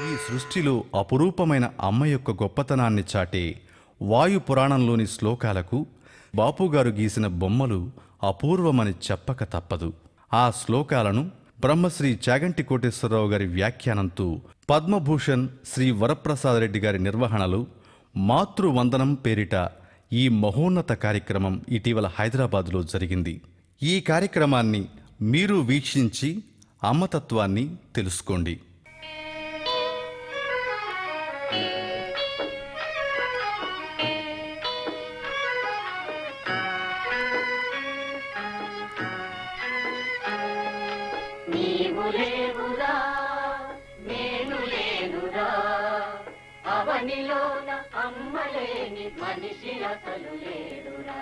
ఈ సృష్టిలో అపురూపమైన అమ్మ యొక్క గొప్పతనాన్ని చాటే వాయు పురాణంలోని శ్లోకాలకు బాపుగారు గీసిన బొమ్మలు అపూర్వమని చెప్పక తప్పదు. ఆ శ్లోకాలను బ్రహ్మశ్రీ చాగంటి కోటేశ్వరరావు గారి వ్యాఖ్యానంతో పద్మభూషణ్ శ్రీ వరప్రసాదరెడ్డి గారి నిర్వహణలో మాతృవందనం పేరిట ఈ మహోన్నత కార్యక్రమం ఇటీవల హైదరాబాదులో జరిగింది. ఈ కార్యక్రమాన్ని మీరు వీక్షించి అమ్మతత్వాన్ని తెలుసుకోండి. అవనిలోన అమ్మలేని మనిషి అసలు లేడురా.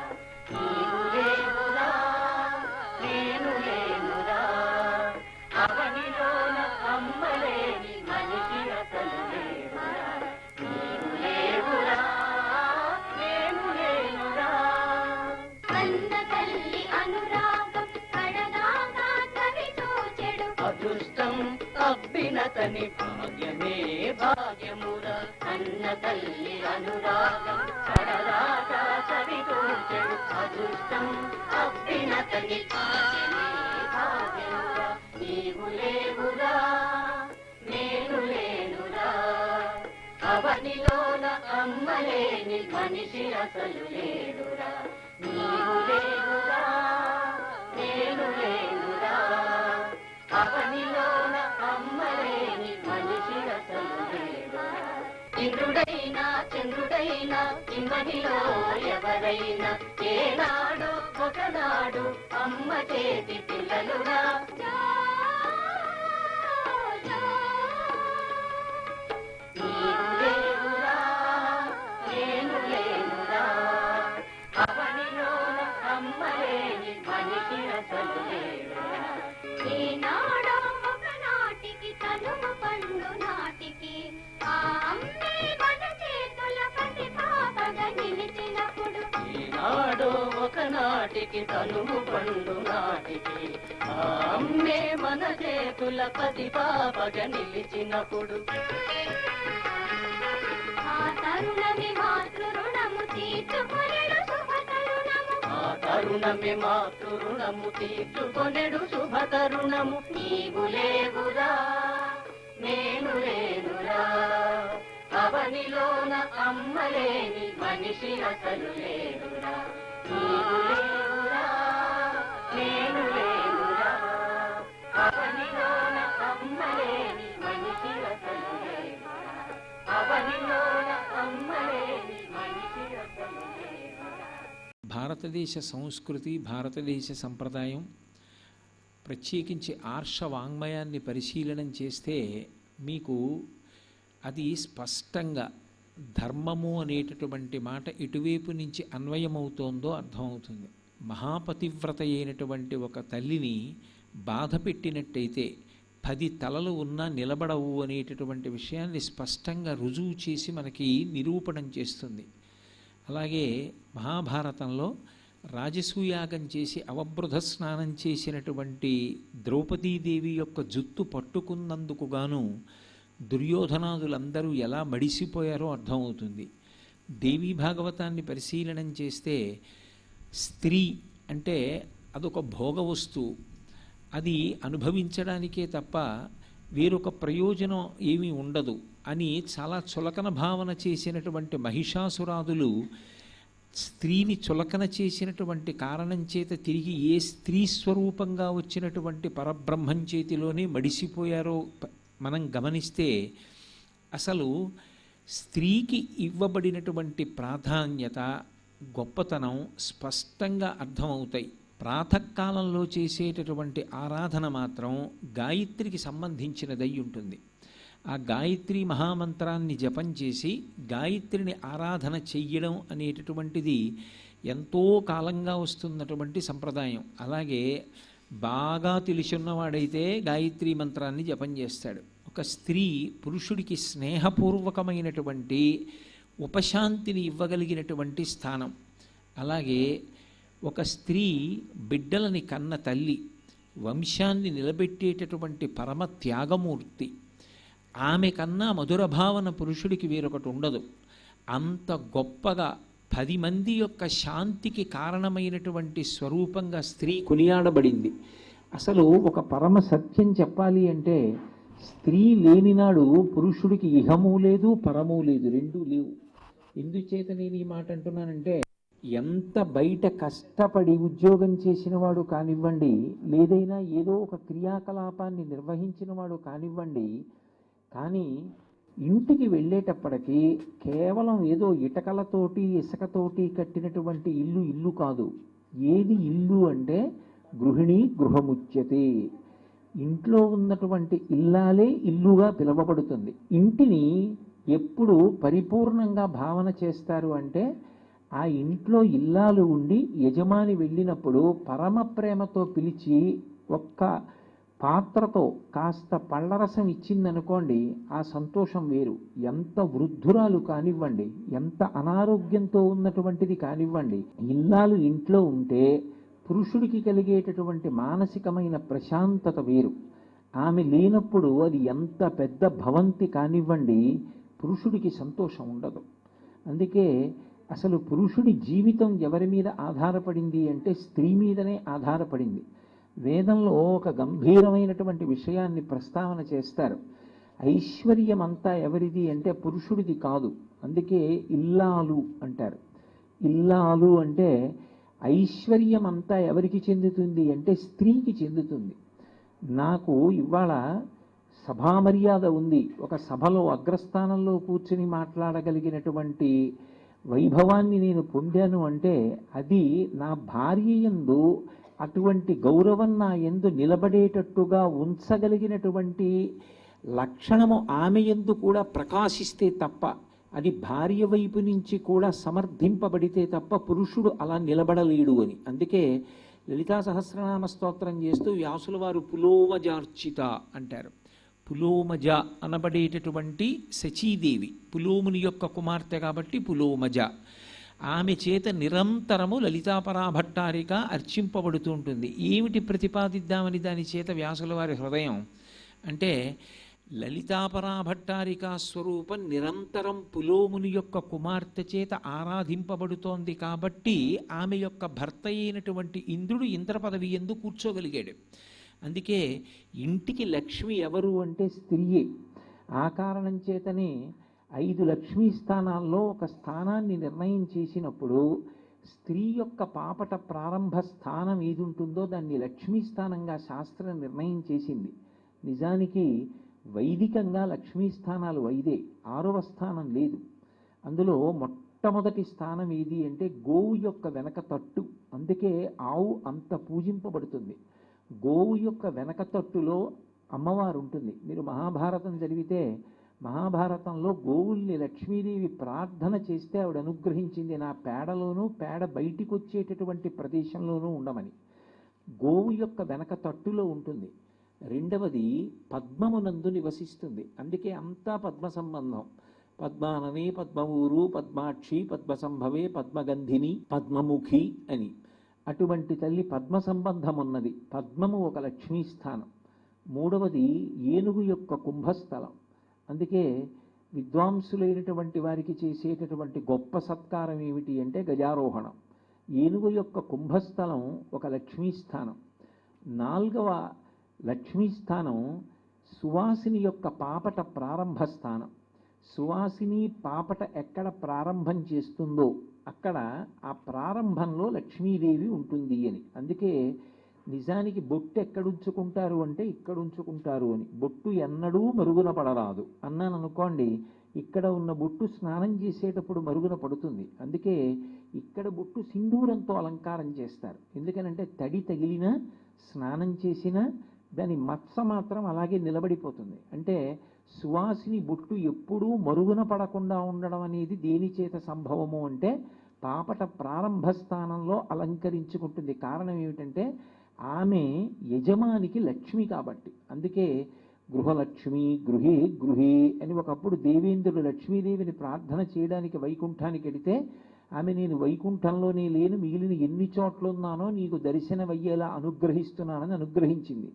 నీవు లేవురా, నేను లేనురా. అవనిలోన అమ్మలేని మనిషి అసలు లేడురా. నీవు లేవురా, నేను లేనురా. అన్న తల్లి అనురాగం కడదాకా కవితో చెడు అదృష్టం అబ్బినతని భాగ్యమే భాగ్యమురా. అన్న తల్లి అనురాగం కడదాకా కవితో చెడు అదృష్టం అబ్బినతని భాగ్యమే భాగ్యమురా. నీవు లేవురా, నేను లేనురా. అవనిలోన అమ్మలేని మనిషి అసలు లేడురా. నీవు లేవురా, నేను లేనురా. అవనిలోన అమ్మలేని మనిషి అసలు లేడురా. ఇంద్రుడైనా చంద్రుడైనా ఇమ్మనిలో ఎవరైనా ఏనాడు ఒకనాడు అమ్మ చేతి పిల్లలుగా. నీవు లేవురా, నేను లేనురా. అవనిలోన అమ్మలేని మనిషి అసలు లేడురా. ఈనాడో ఒకనాటికి తనువు పండు నాటికి ఆ అమ్మే మన చేతుల పసి పాపగా నిలిచినప్పుడు ఈనాడు ఒకనాటికి తనువు పండు నాటికి ఆ అమ్మే మన చేతుల పసి పాపగా నిలిచినప్పుడు ఆ తరుణమి మాతృ రుణము తీర్చుకొనెడు శుభ తరుణము. ఆ తరుణమే మాతృ రుణము తీర్చుకొనెడు శుభ తరుణము. నీవు లేవురా, నేను లేనురా. అవనిలోన అమ్మలేని మనిషి అసలు లేడురా. నీవు లేవురా, నేను లేనురా. అవనిలోన అమ్మలేని మనిషి అసలు లేడురా. అవనిలోన అమ్మలేని మనిషి అసలు లేడురా. భారతదేశ సంస్కృతి, భారతదేశ సంప్రదాయం, ప్రత్యేకించి ఆర్ష వాంగ్మయాన్ని పరిశీలనం చేస్తే మీకు అది స్పష్టంగా ధర్మము అనేటటువంటి మాట ఎటువైపు నుంచి అన్వయమవుతోందో అర్థమవుతుంది. మహాపతివ్రత అయినటువంటి ఒక తల్లిని బాధ పెట్టినట్టయితే 10 తలలు ఉన్నా నిలబడవు అనేటటువంటి విషయాన్ని స్పష్టంగా రుజువు చేసి మనకి నిరూపణం చేస్తుంది. అలాగే మహాభారతంలో రాజసూయాగం చేసి అవబృధ స్నానం చేసినటువంటి ద్రౌపదీదేవి యొక్క జుత్తు పట్టుకున్నందుకు గాను దుర్యోధనాదులందరూ ఎలా మడిసిపోయారో అర్థమవుతుంది. దేవీ భాగవతాన్ని పరిశీలనం చేస్తే స్త్రీ అంటే అదొక భోగ వస్తువు, అది అనుభవించడానికే తప్ప వేరొక ప్రయోజనం ఏమీ ఉండదు అని చాలా చులకన భావన చేసినటువంటి మహిషాసురాదులు స్త్రీని చులకన చేసినటువంటి కారణం చేత తిరిగి ఏ స్త్రీ స్వరూపంగా వచ్చినటువంటి పరబ్రహ్మం చేతిలోనే మడిసిపోయారో మనం గమనిస్తే అసలు స్త్రీకి ఇవ్వబడినటువంటి ప్రాధాన్యత, గొప్పతనం స్పష్టంగా అర్థమవుతాయి. ప్రాతకాలంలో చేసేటటువంటి ఆరాధన మాత్రం గాయత్రికి సంబంధించినదై ఉంటుంది. ఆ గాయత్రి మహామంత్రాన్ని జపం చేసి గాయత్రిని ఆరాధన చెయ్యడం అనేటటువంటిది ఎంతో కాలంగా వస్తున్నటువంటి సంప్రదాయం. అలాగే బాగా తెలిసున్నవాడైతే గాయత్రి మంత్రాన్ని జపం చేస్తాడు. ఒక స్త్రీ పురుషుడికి స్నేహపూర్వకమైనటువంటి ఉపశాంతిని ఇవ్వగలిగినటువంటి స్థానం. అలాగే ఒక స్త్రీ బిడ్డలని కన్న తల్లి, వంశాన్ని నిలబెట్టేటటువంటి పరమ త్యాగమూర్తి. ఆమె కన్నా మధుర భావన పురుషుడికి వేరొకటి ఉండదు. అంత గొప్పగా 10 మంది యొక్క శాంతికి కారణమైనటువంటి స్వరూపంగా స్త్రీ కొనియాడబడింది. అసలు ఒక పరమ సత్యం చెప్పాలి అంటే, స్త్రీ లేనినాడు పురుషుడికి ఇహము లేదు, పరము లేదు, రెండూ లేవు. ఎందుచేత నేను ఈ మాట అంటున్నానంటే, ఎంత బయట కష్టపడి ఉద్యోగం చేసిన వాడు కానివ్వండి, లేదైనా ఏదో ఒక క్రియాకలాపాన్ని నిర్వహించిన వాడు కానివ్వండి, కానీ ఇంటికి వెళ్ళేటప్పటికీ కేవలం ఏదో ఇటకలతోటి ఇసుకతోటి కట్టినటువంటి ఇల్లు ఇల్లు కాదు. ఏది ఇల్లు అంటే గృహిణి గృహముచ్యతే. ఇంట్లో ఉన్నటువంటి ఇల్లాలే ఇల్లుగా పిలువబడుతుంది. ఇంటిని ఎప్పుడు పరిపూర్ణంగా భావన చేస్తారు అంటే, ఆ ఇంట్లో ఇల్లాలు ఉండి యజమాని వెళ్ళినప్పుడు పరమ ప్రేమతో పిలిచి ఒక్క పాత్రతో కాస్త పళ్ళరసం ఇచ్చిందనుకోండి, ఆ సంతోషం వేరు. ఎంత వృద్ధురాలు కానివ్వండి, ఎంత అనారోగ్యంతో ఉన్నటువంటిది కానివ్వండి, ఇల్లాలు ఇంట్లో ఉంటే పురుషుడికి కలిగేటటువంటి మానసికమైన ప్రశాంతత వేరు. ఆమె లేనప్పుడు అది ఎంత పెద్ద భవంతి కానివ్వండి, పురుషుడికి సంతోషం ఉండదు. అందుకే అసలు పురుషుడి జీవితం ఎవరి మీద ఆధారపడింది అంటే స్త్రీ మీదనే ఆధారపడింది. వేదంలో ఒక గంభీరమైనటువంటి విషయాన్ని ప్రస్తావన చేస్తారు. ఐశ్వర్యం అంతా ఎవరిది అంటే పురుషుడిది కాదు. అందుకే ఇల్లాలు అంటారు. ఇల్లాలు అంటే ఐశ్వర్యం అంతా ఎవరికి చెందుతుంది అంటే స్త్రీకి చెందుతుంది. నాకు ఇవాళ సభామర్యాద ఉంది, ఒక సభలో అగ్రస్థానంలో కూర్చుని మాట్లాడగలిగినటువంటి వైభవాన్ని నేను పొందాను అంటే అది నా భార్య యందు అటువంటి గౌరవం నా యందు నిలబడేటట్టుగా ఉంచగలిగినటువంటి లక్షణము ఆమె యందు కూడా ప్రకాశిస్తే తప్ప, అది భార్య వైపు నుంచి కూడా సమర్థింపబడితే తప్ప పురుషుడు అలా నిలబడలేడు అని. అందుకే లలితా సహస్రనామ స్తోత్రం చేస్తూ వ్యాసుల వారు పులోమజార్చిత అంటారు. పులోమజ అనబడేటటువంటి శచీదేవి, పులోముని యొక్క కుమార్తె కాబట్టి పులోమజ. ఆమె చేత నిరంతరము లలితాపరాభట్టారిక అర్చింపబడుతూ ఉంటుంది. ఏమిటి ప్రతిపాదిద్దామని దాని చేత వ్యాసుల వారి హృదయం అంటే, లలితాపరాభట్టారిక స్వరూపం నిరంతరం పులోముని యొక్క కుమార్తె చేత ఆరాధింపబడుతోంది కాబట్టి ఆమె యొక్క భర్త అయినటువంటి ఇంద్రుడు ఇంద్ర పదవి యందు కూర్చోగలిగాడు. అందుకే ఇంటికి లక్ష్మి ఎవరు అంటే స్త్రీయే. ఆ కారణం చేతనే 5 లక్ష్మీ స్థానాల్లో ఒక స్థానాన్ని నిర్ణయం చేసినప్పుడు స్త్రీ యొక్క పాపట ప్రారంభ స్థానం ఏది ఉంటుందో దాన్ని లక్ష్మీ స్థానంగా శాస్త్రం నిర్ణయం చేసింది. నిజానికి వైదికంగా లక్ష్మీ స్థానాలు 5, 6వ స్థానం లేదు. అందులో మొట్టమొదటి స్థానం ఏది అంటే గోవు యొక్క వెనక తట్టు. అందుకే ఆవు అంత పూజింపబడుతుంది. గోవు యొక్క వెనక తట్టులో అమ్మవారు ఉంటుంది. మీరు మహాభారతం చదివితే మహాభారతంలో గోవుల్ని లక్ష్మీదేవి ప్రార్థన చేస్తే ఆవిడ అనుగ్రహించింది, నా పేడలోనూ పేడ బయటికి వచ్చేటటువంటి ప్రదేశంలోనూ ఉండమని. గోవు యొక్క వెనక తట్టులో ఉంటుంది. రెండవది పద్మమునందు నివసిస్తుంది. అందుకే అంతా పద్మ సంబంధం. పద్మాననే పద్మవూరు పద్మాక్షి పద్మసంభవే పద్మగంధిని పద్మముఖి అని అటువంటి తల్లి పద్మ సంబంధం ఉన్నది. పద్మము ఒక లక్ష్మీ స్థానం. మూడవది ఏనుగు యొక్క కుంభస్థలం. అందుకే విద్వాంసులైనటువంటి వారికి చేసేటటువంటి గొప్ప సత్కారం ఏమిటి అంటే గజారోహణం. ఏనుగు యొక్క కుంభస్థలం ఒక లక్ష్మీ స్థానం. 4వ లక్ష్మీ స్థానం సువాసిని యొక్క పాపట ప్రారంభ స్థానం. సువాసిని పాపట ఎక్కడ ప్రారంభం చేస్తుందో అక్కడ ఆ ప్రారంభంలో లక్ష్మీదేవి ఉంటుంది అని. అందుకే నిజానికి బొట్టు ఎక్కడుంచుకుంటారు అంటే ఇక్కడ ఉంచుకుంటారు అని. బొట్టు ఎన్నడూ మరుగున పడరాదు అన్నాను అనుకోండి, ఇక్కడ ఉన్న బొట్టు స్నానం చేసేటప్పుడు మరుగున పడుతుంది. అందుకే ఇక్కడ బొట్టు సింధూరంతో అలంకారం చేస్తారు. ఎందుకనంటే తడి తగిలినా స్నానం చేసినా దాని మత్స మాత్రం అలాగే నిలబడిపోతుంది. అంటే సువాసిని బొట్టు ఎప్పుడూ మరుగున పడకుండా ఉండడం అనేది దేని చేత సంభవము అంటే పాపట ప్రారంభ స్థానంలో అలంకరించుకుంటుంది. కారణం ఏమిటంటే ఆమె యజమానికి లక్ష్మి కాబట్టి. అందుకే గృహలక్ష్మి గృహే గృహే అని ఒకప్పుడు దేవేంద్రుడు లక్ష్మీదేవిని ప్రార్థన చేయడానికి వైకుంఠానికి వెడితే ఆమె నేను వైకుంఠంలోనే లేను, మిగిలిన ఎన్ని చోట్లున్నానో నీకు దర్శనమయ్యేలా అనుగ్రహిస్తున్నానని అనుగ్రహించింది.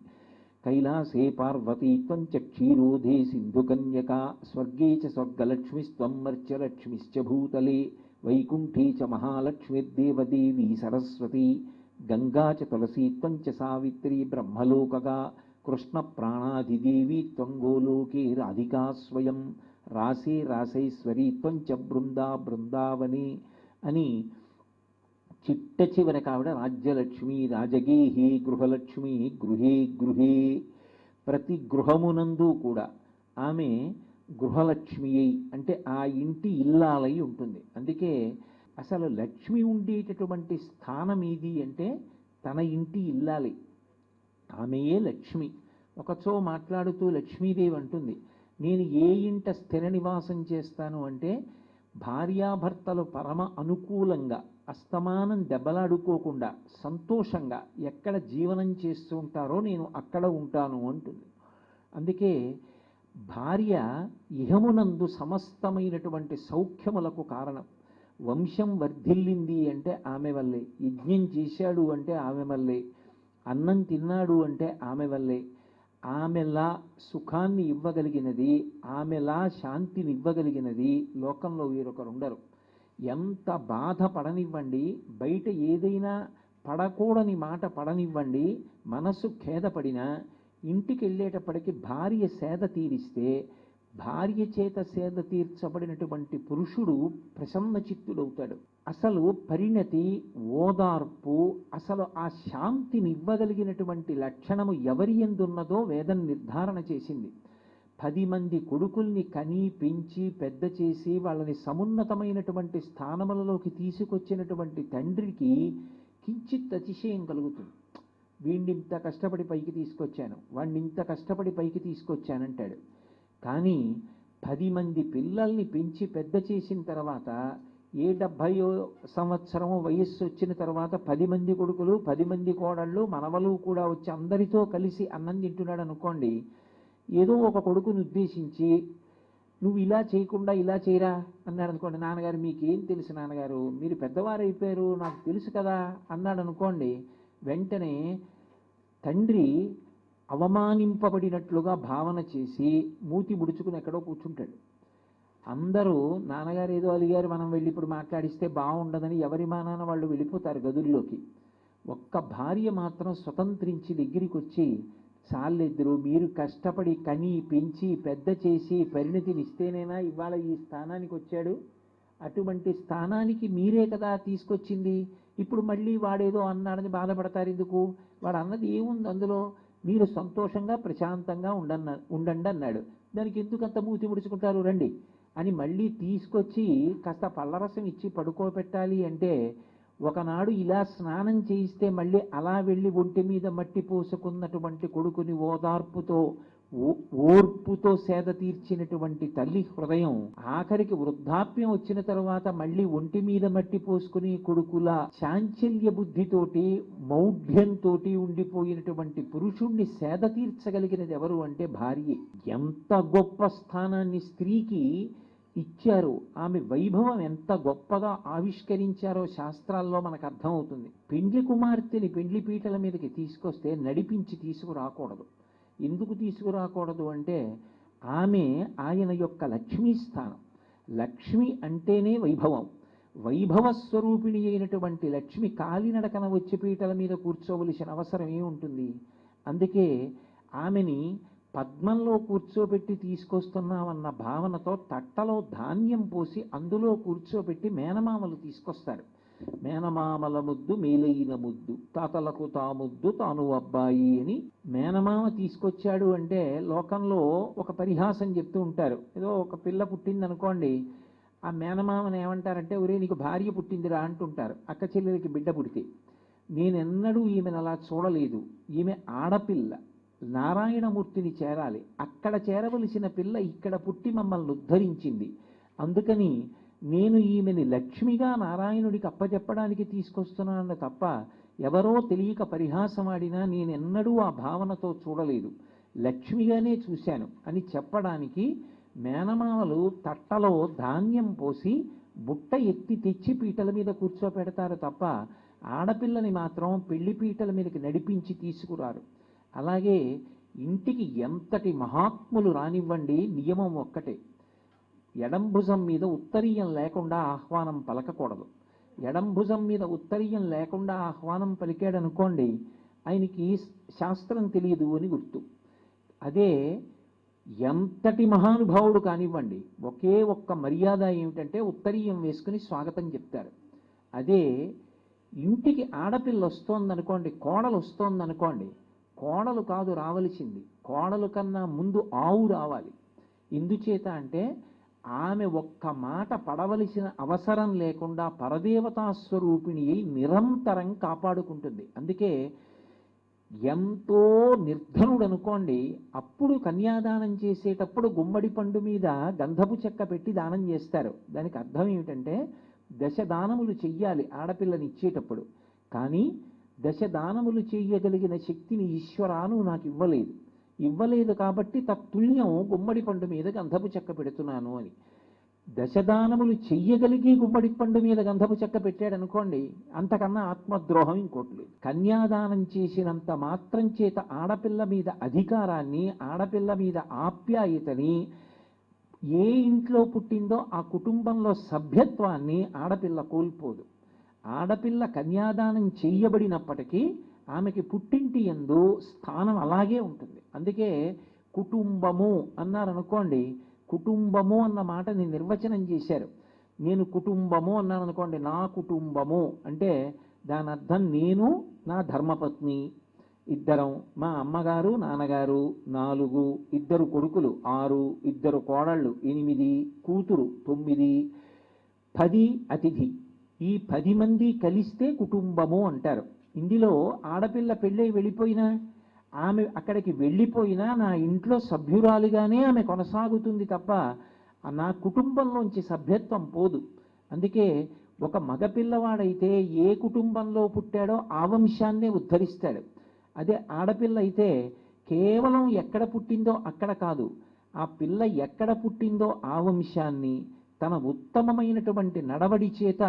కైలాసే పార్వతీ త్వం చ క్షీరోధే సింధుకన్యకా స్వర్గే చ స్వర్గలక్ష్మిస్త్వం మర్త్యలక్ష్మిశ్చ భూతలే వైకుంఠే చ మహాలక్ష్మిర్దేవదేవీ సరస్వతి గంగా చ తులసీ త్వం చ సావిత్రీ బ్రహ్మలోకగా కృష్ణ ప్రాణాధిదేవీ త్వం గోలోకే రాధికా స్వయం రాసే రాసైశ్వరీ త్వం చ బృందావనే అని చిట్ట చివరికి ఆవిడ రాజ్యలక్ష్మి రాజగేహి గృహలక్ష్మి గృహే గృహే ప్రతి గృహమునందు కూడా ఆమె గృహలక్ష్మి అయి అంటే ఆ ఇంటి ఇల్లాలై ఉంటుంది. అందుకే అసలు లక్ష్మి ఉండేటటువంటి స్థానం ఏది అంటే తన ఇంటి ఇల్లాలి, ఆమెయే లక్ష్మి. ఒకచో మాట్లాడుతూ లక్ష్మీదేవి అంటుంది, నేను ఏ ఇంట స్థిర నివాసం చేస్తాను అంటే భార్యాభర్తలు పరమ అనుకూలంగా అస్తమానం దెబ్బలాడుకోకుండా సంతోషంగా ఎక్కడ జీవనం చేస్తూ ఉంటారో నేను అక్కడ ఉంటాను అంటుంది. అందుకే భార్య ఇహమునందు సమస్తమైనటువంటి సౌఖ్యములకు కారణం. వంశం వర్ధిల్లింది అంటే ఆమె వల్లే, యజ్ఞం చేశాడు అంటే ఆమె వల్లే, అన్నం తిన్నాడు అంటే ఆమె వల్లే. ఆమెలా సుఖాన్ని ఇవ్వగలిగినది, ఆమెలా శాంతిని ఇవ్వగలిగినది లోకంలో వేరొకరు ఉండరు. ఎంత బాధ పడనివ్వండి, బయట ఏదైనా పడకూడని మాట పడనివ్వండి, మనసు ఖేదపడినా ఇంటికి వెళ్ళేటప్పటికి భార్య సేద తీరిస్తే భార్య చేత సేద తీర్చబడినటువంటి పురుషుడు ప్రసన్న చిత్తుడవుతాడు. అసలు పరిణతి, ఓదార్పు, అసలు ఆ శాంతిని ఇవ్వగలిగినటువంటి లక్షణము ఎవరి యందున్నదో వేదం నిర్ధారణ చేసింది. 10 మంది కొడుకుల్ని కని పెంచి పెద్ద చేసి వాళ్ళని సమున్నతమైనటువంటి స్థానములలోకి తీసుకొచ్చినటువంటి తండ్రికి కించిత్ అతిశయం కలుగుతుంది. వీణ్ణింత కష్టపడి పైకి తీసుకొచ్చాను, వాణ్ణింత కష్టపడి పైకి తీసుకొచ్చానంటాడు. కానీ 10 మంది పిల్లల్ని పెంచి పెద్ద చేసిన తర్వాత ఏ 70 సంవత్సరము వయస్సు వచ్చిన తర్వాత 10 మంది కొడుకులు 10 మంది కోడళ్ళు మనవలు కూడా వచ్చి అందరితో కలిసి అన్నం తింటున్నాడు అనుకోండి, ఏదో ఒక కొడుకుని ఉద్దేశించి నువ్వు ఇలా చేయకుండా ఇలా చేయరా అన్నాడు అనుకోండి, నాన్నగారు మీకేం తెలుసు నాన్నగారు, మీరు పెద్దవారు అయిపోయారు, నాకు తెలుసు కదా అన్నాడు అనుకోండి, వెంటనే తండ్రి అవమానింపబడినట్లుగా భావన చేసి మూతి ముడుచుకుని ఎక్కడో కూర్చుంటాడు. అందరూ నాన్నగారు ఏదో అలిగారు, మనం వెళ్ళి ఇప్పుడు మాట్లాడిస్తే బాగుండదని ఎవరి మానాన వాళ్ళు వెళ్ళిపోతారు గదుల్లోకి. ఒక్క భార్య మాత్రం స్వతంత్రించి దగ్గరికి వచ్చి, చాలిద్దరు మీరు కష్టపడి కని పెంచి పెద్ద చేసి పరిణతినిస్తేనేనా ఇవాళ ఈ స్థానానికి వచ్చాడు, అటువంటి స్థానానికి మీరే కదా తీసుకొచ్చింది, ఇప్పుడు మళ్ళీ వాడేదో అన్నాడని బాధపడతారు ఎందుకు, వాడు అన్నది ఏముంది అందులో, మీరు సంతోషంగా ప్రశాంతంగా ఉండండి అన్నాడు, దానికి ఎందుకు అంత మూతి ముడుచుకుంటారు రండి అని మళ్ళీ తీసుకొచ్చి కాస్త పళ్ళరసం ఇచ్చి పడుకోబెట్టాలి అంటే, ఒకనాడు ఇలా స్నానం చేయిస్తే మళ్ళీ అలా వెళ్ళి ఒంటి మీద మట్టి పోసుకున్నటువంటి కొడుకుని ఓదార్పుతో ఓర్పుతో సేద తీర్చినటువంటి తల్లి హృదయం ఆఖరికి వృద్ధాప్యం వచ్చిన తర్వాత మళ్ళీ ఒంటి మీద మట్టి పోసుకుని కొడుకుల చాంచల్య బుద్ధితోటి మౌఢ్యంతో ఉండిపోయినటువంటి పురుషుణ్ణి సేద తీర్చగలిగినది ఎవరు అంటే భార్య. ఎంత గొప్ప స్థానాన్ని స్త్రీకి ఇచ్చారు, ఆమె వైభవం ఎంత గొప్పగా ఆవిష్కరించారో శాస్త్రాల్లో మనకు అర్థమవుతుంది. పెండ్లి కుమార్తెని పెండ్లి పీటల మీదకి తీసుకొస్తే నడిపించి తీసుకురాకూడదు. ఎందుకు తీసుకురాకూడదు అంటే ఆమె ఆయన యొక్క లక్ష్మీ స్థానం. లక్ష్మి అంటేనే వైభవం. వైభవ స్వరూపిణి అయినటువంటి లక్ష్మి కాలినడకన వచ్చి పీటల మీద కూర్చోవలసిన అవసరం ఏముంటుంది. అందుకే ఆమెని పద్మంలో కూర్చోబెట్టి తీసుకొస్తున్నామన్న భావనతో తట్టలో ధాన్యం పోసి అందులో కూర్చోబెట్టి మేనమామలు తీసుకొస్తారు. మేనమామల ముద్దు మేలైన ముద్దు, తాతలకు తాముద్దు తాను అబ్బాయి అని మేనమామ తీసుకొచ్చాడు అంటే లోకంలో ఒక పరిహాసం చెప్తూ ఉంటారు. ఏదో ఒక పిల్ల పుట్టింది అనుకోండి, ఆ మేనమామని ఏమంటారంటే ఒరే నీకు భార్య పుట్టిందిరా అంటుంటారు. అక్క చెల్లెలకి బిడ్డ పుడితే నేనెన్నడూ ఈమెను అలా చూడలేదు, ఈమె ఆడపిల్ల, నారాయణమూర్తిని చేరాలి, అక్కడ చేరవలసిన పిల్ల ఇక్కడ పుట్టి మమ్మల్ని ఉద్ధరించింది, అందుకని నేను ఈమెని లక్ష్మిగా నారాయణుడికి అప్పచెప్పడానికి తీసుకొస్తున్నాను తప్ప ఎవరో తెలియక పరిహాసమాడినా నేనెన్నడూ ఆ భావనతో చూడలేదు, లక్ష్మిగానే చూశాను అని చెప్పడానికి మేనమామలు తట్టలో ధాన్యం పోసి బుట్ట ఎత్తి తెచ్చి పీటల మీద కూర్చోపెడతారు తప్ప ఆడపిల్లని మాత్రం పెళ్లి పీటల మీదకి నడిపించి తీసుకురారు. అలాగే ఇంటికి ఎంతటి మహాత్ములు రానివ్వండి, నియమం ఒక్కటే, ఎడం భుజం మీద ఉత్తరీయం లేకుండా ఆహ్వానం పలకకూడదు. ఎడం భుజం మీద ఉత్తరీయం లేకుండా ఆహ్వానం పలికాడనుకోండి, ఆయనకి శాస్త్రం తెలియదు అని గుర్తు. అదే ఎంతటి మహానుభావుడు కానివ్వండి, ఒకే ఒక్క మర్యాద ఏమిటంటే ఉత్తరీయం వేసుకుని స్వాగతం చెప్తారు. అదే ఇంటికి ఆడపిల్ల వస్తోందనుకోండి, కోడలు వస్తోందనుకోండి, కోడలు కాదు రావలసింది, కోడలు కన్నా ముందు ఆవు రావాలి. ఎందుచేత అంటే ఆమె ఒక్క మాట పడవలసిన అవసరం లేకుండా పరదేవతా స్వరూపిణి అయి నిరంతరం కాపాడుకుంటుంది. అందుకే ఎంతో నిర్ధనుడు అనుకోండి, అప్పుడు కన్యాదానం చేసేటప్పుడు గుమ్మడి పండు మీద గంధపు చెక్క పెట్టి దానం చేస్తారు. దానికి అర్థం ఏమిటంటే దశదానములు చెయ్యాలి ఆడపిల్లని ఇచ్చేటప్పుడు. కానీ దశదానములు చెయ్యగలిగిన శక్తిని ఈశ్వరాను నాకు ఇవ్వలేదు కాబట్టి తత్తుల్యం గుమ్మడి పండు మీద గంధపు చెక్క పెడుతున్నాను అని. దశదానములు చెయ్యగలిగి గుమ్మడి పండు మీద గంధపు చెక్క పెట్టాడనుకోండి, అంతకన్నా ఆత్మద్రోహం ఇంకోటి లేదు. కన్యాదానం చేసినంత మాత్రం చేత ఆడపిల్ల మీద అధికారాన్ని, ఆడపిల్ల మీద ఆప్యాయతని, ఏ ఇంట్లో పుట్టిందో ఆ కుటుంబంలో సభ్యత్వాన్ని ఆడపిల్ల కోల్పోదు. ఆడపిల్ల కన్యాదానం చెయ్యబడినప్పటికీ ఆమెకి పుట్టింటి యందు స్థానం అలాగే ఉంటుంది. అందుకే కుటుంబము అన్నారనుకోండి, కుటుంబము అన్న మాటని నిర్వచనం చేశారు. నేను కుటుంబము అన్నాను అనుకోండి, నా కుటుంబము అంటే దాని అర్థం నేను, నా ధర్మపత్ని ఇద్దరం, మా అమ్మగారు నాన్నగారు 4, 2 కొడుకులు 6, 2 కోడళ్ళు 8, కూతురు 9, 10 అతిథి. ఈ 10 మంది కలిస్తే కుటుంబము అంటారు. ఇందులో ఆడపిల్ల పెళ్ళై వెళ్ళిపోయినా, ఆమె అక్కడికి వెళ్ళిపోయినా నా ఇంట్లో సభ్యురాలిగానే ఆమె కొనసాగుతుంది తప్ప నా కుటుంబంలోంచి సభ్యత్వం పోదు. అందుకే ఒక మగపిల్లవాడైతే ఏ కుటుంబంలో పుట్టాడో ఆ వంశాన్నే ఉద్ధరిస్తాడు. అదే ఆడపిల్ల అయితే కేవలం ఎక్కడ పుట్టిందో అక్కడ కాదు, ఆ పిల్ల ఎక్కడ పుట్టిందో ఆ వంశాన్ని, తన ఉత్తమమైనటువంటి నడవడి చేత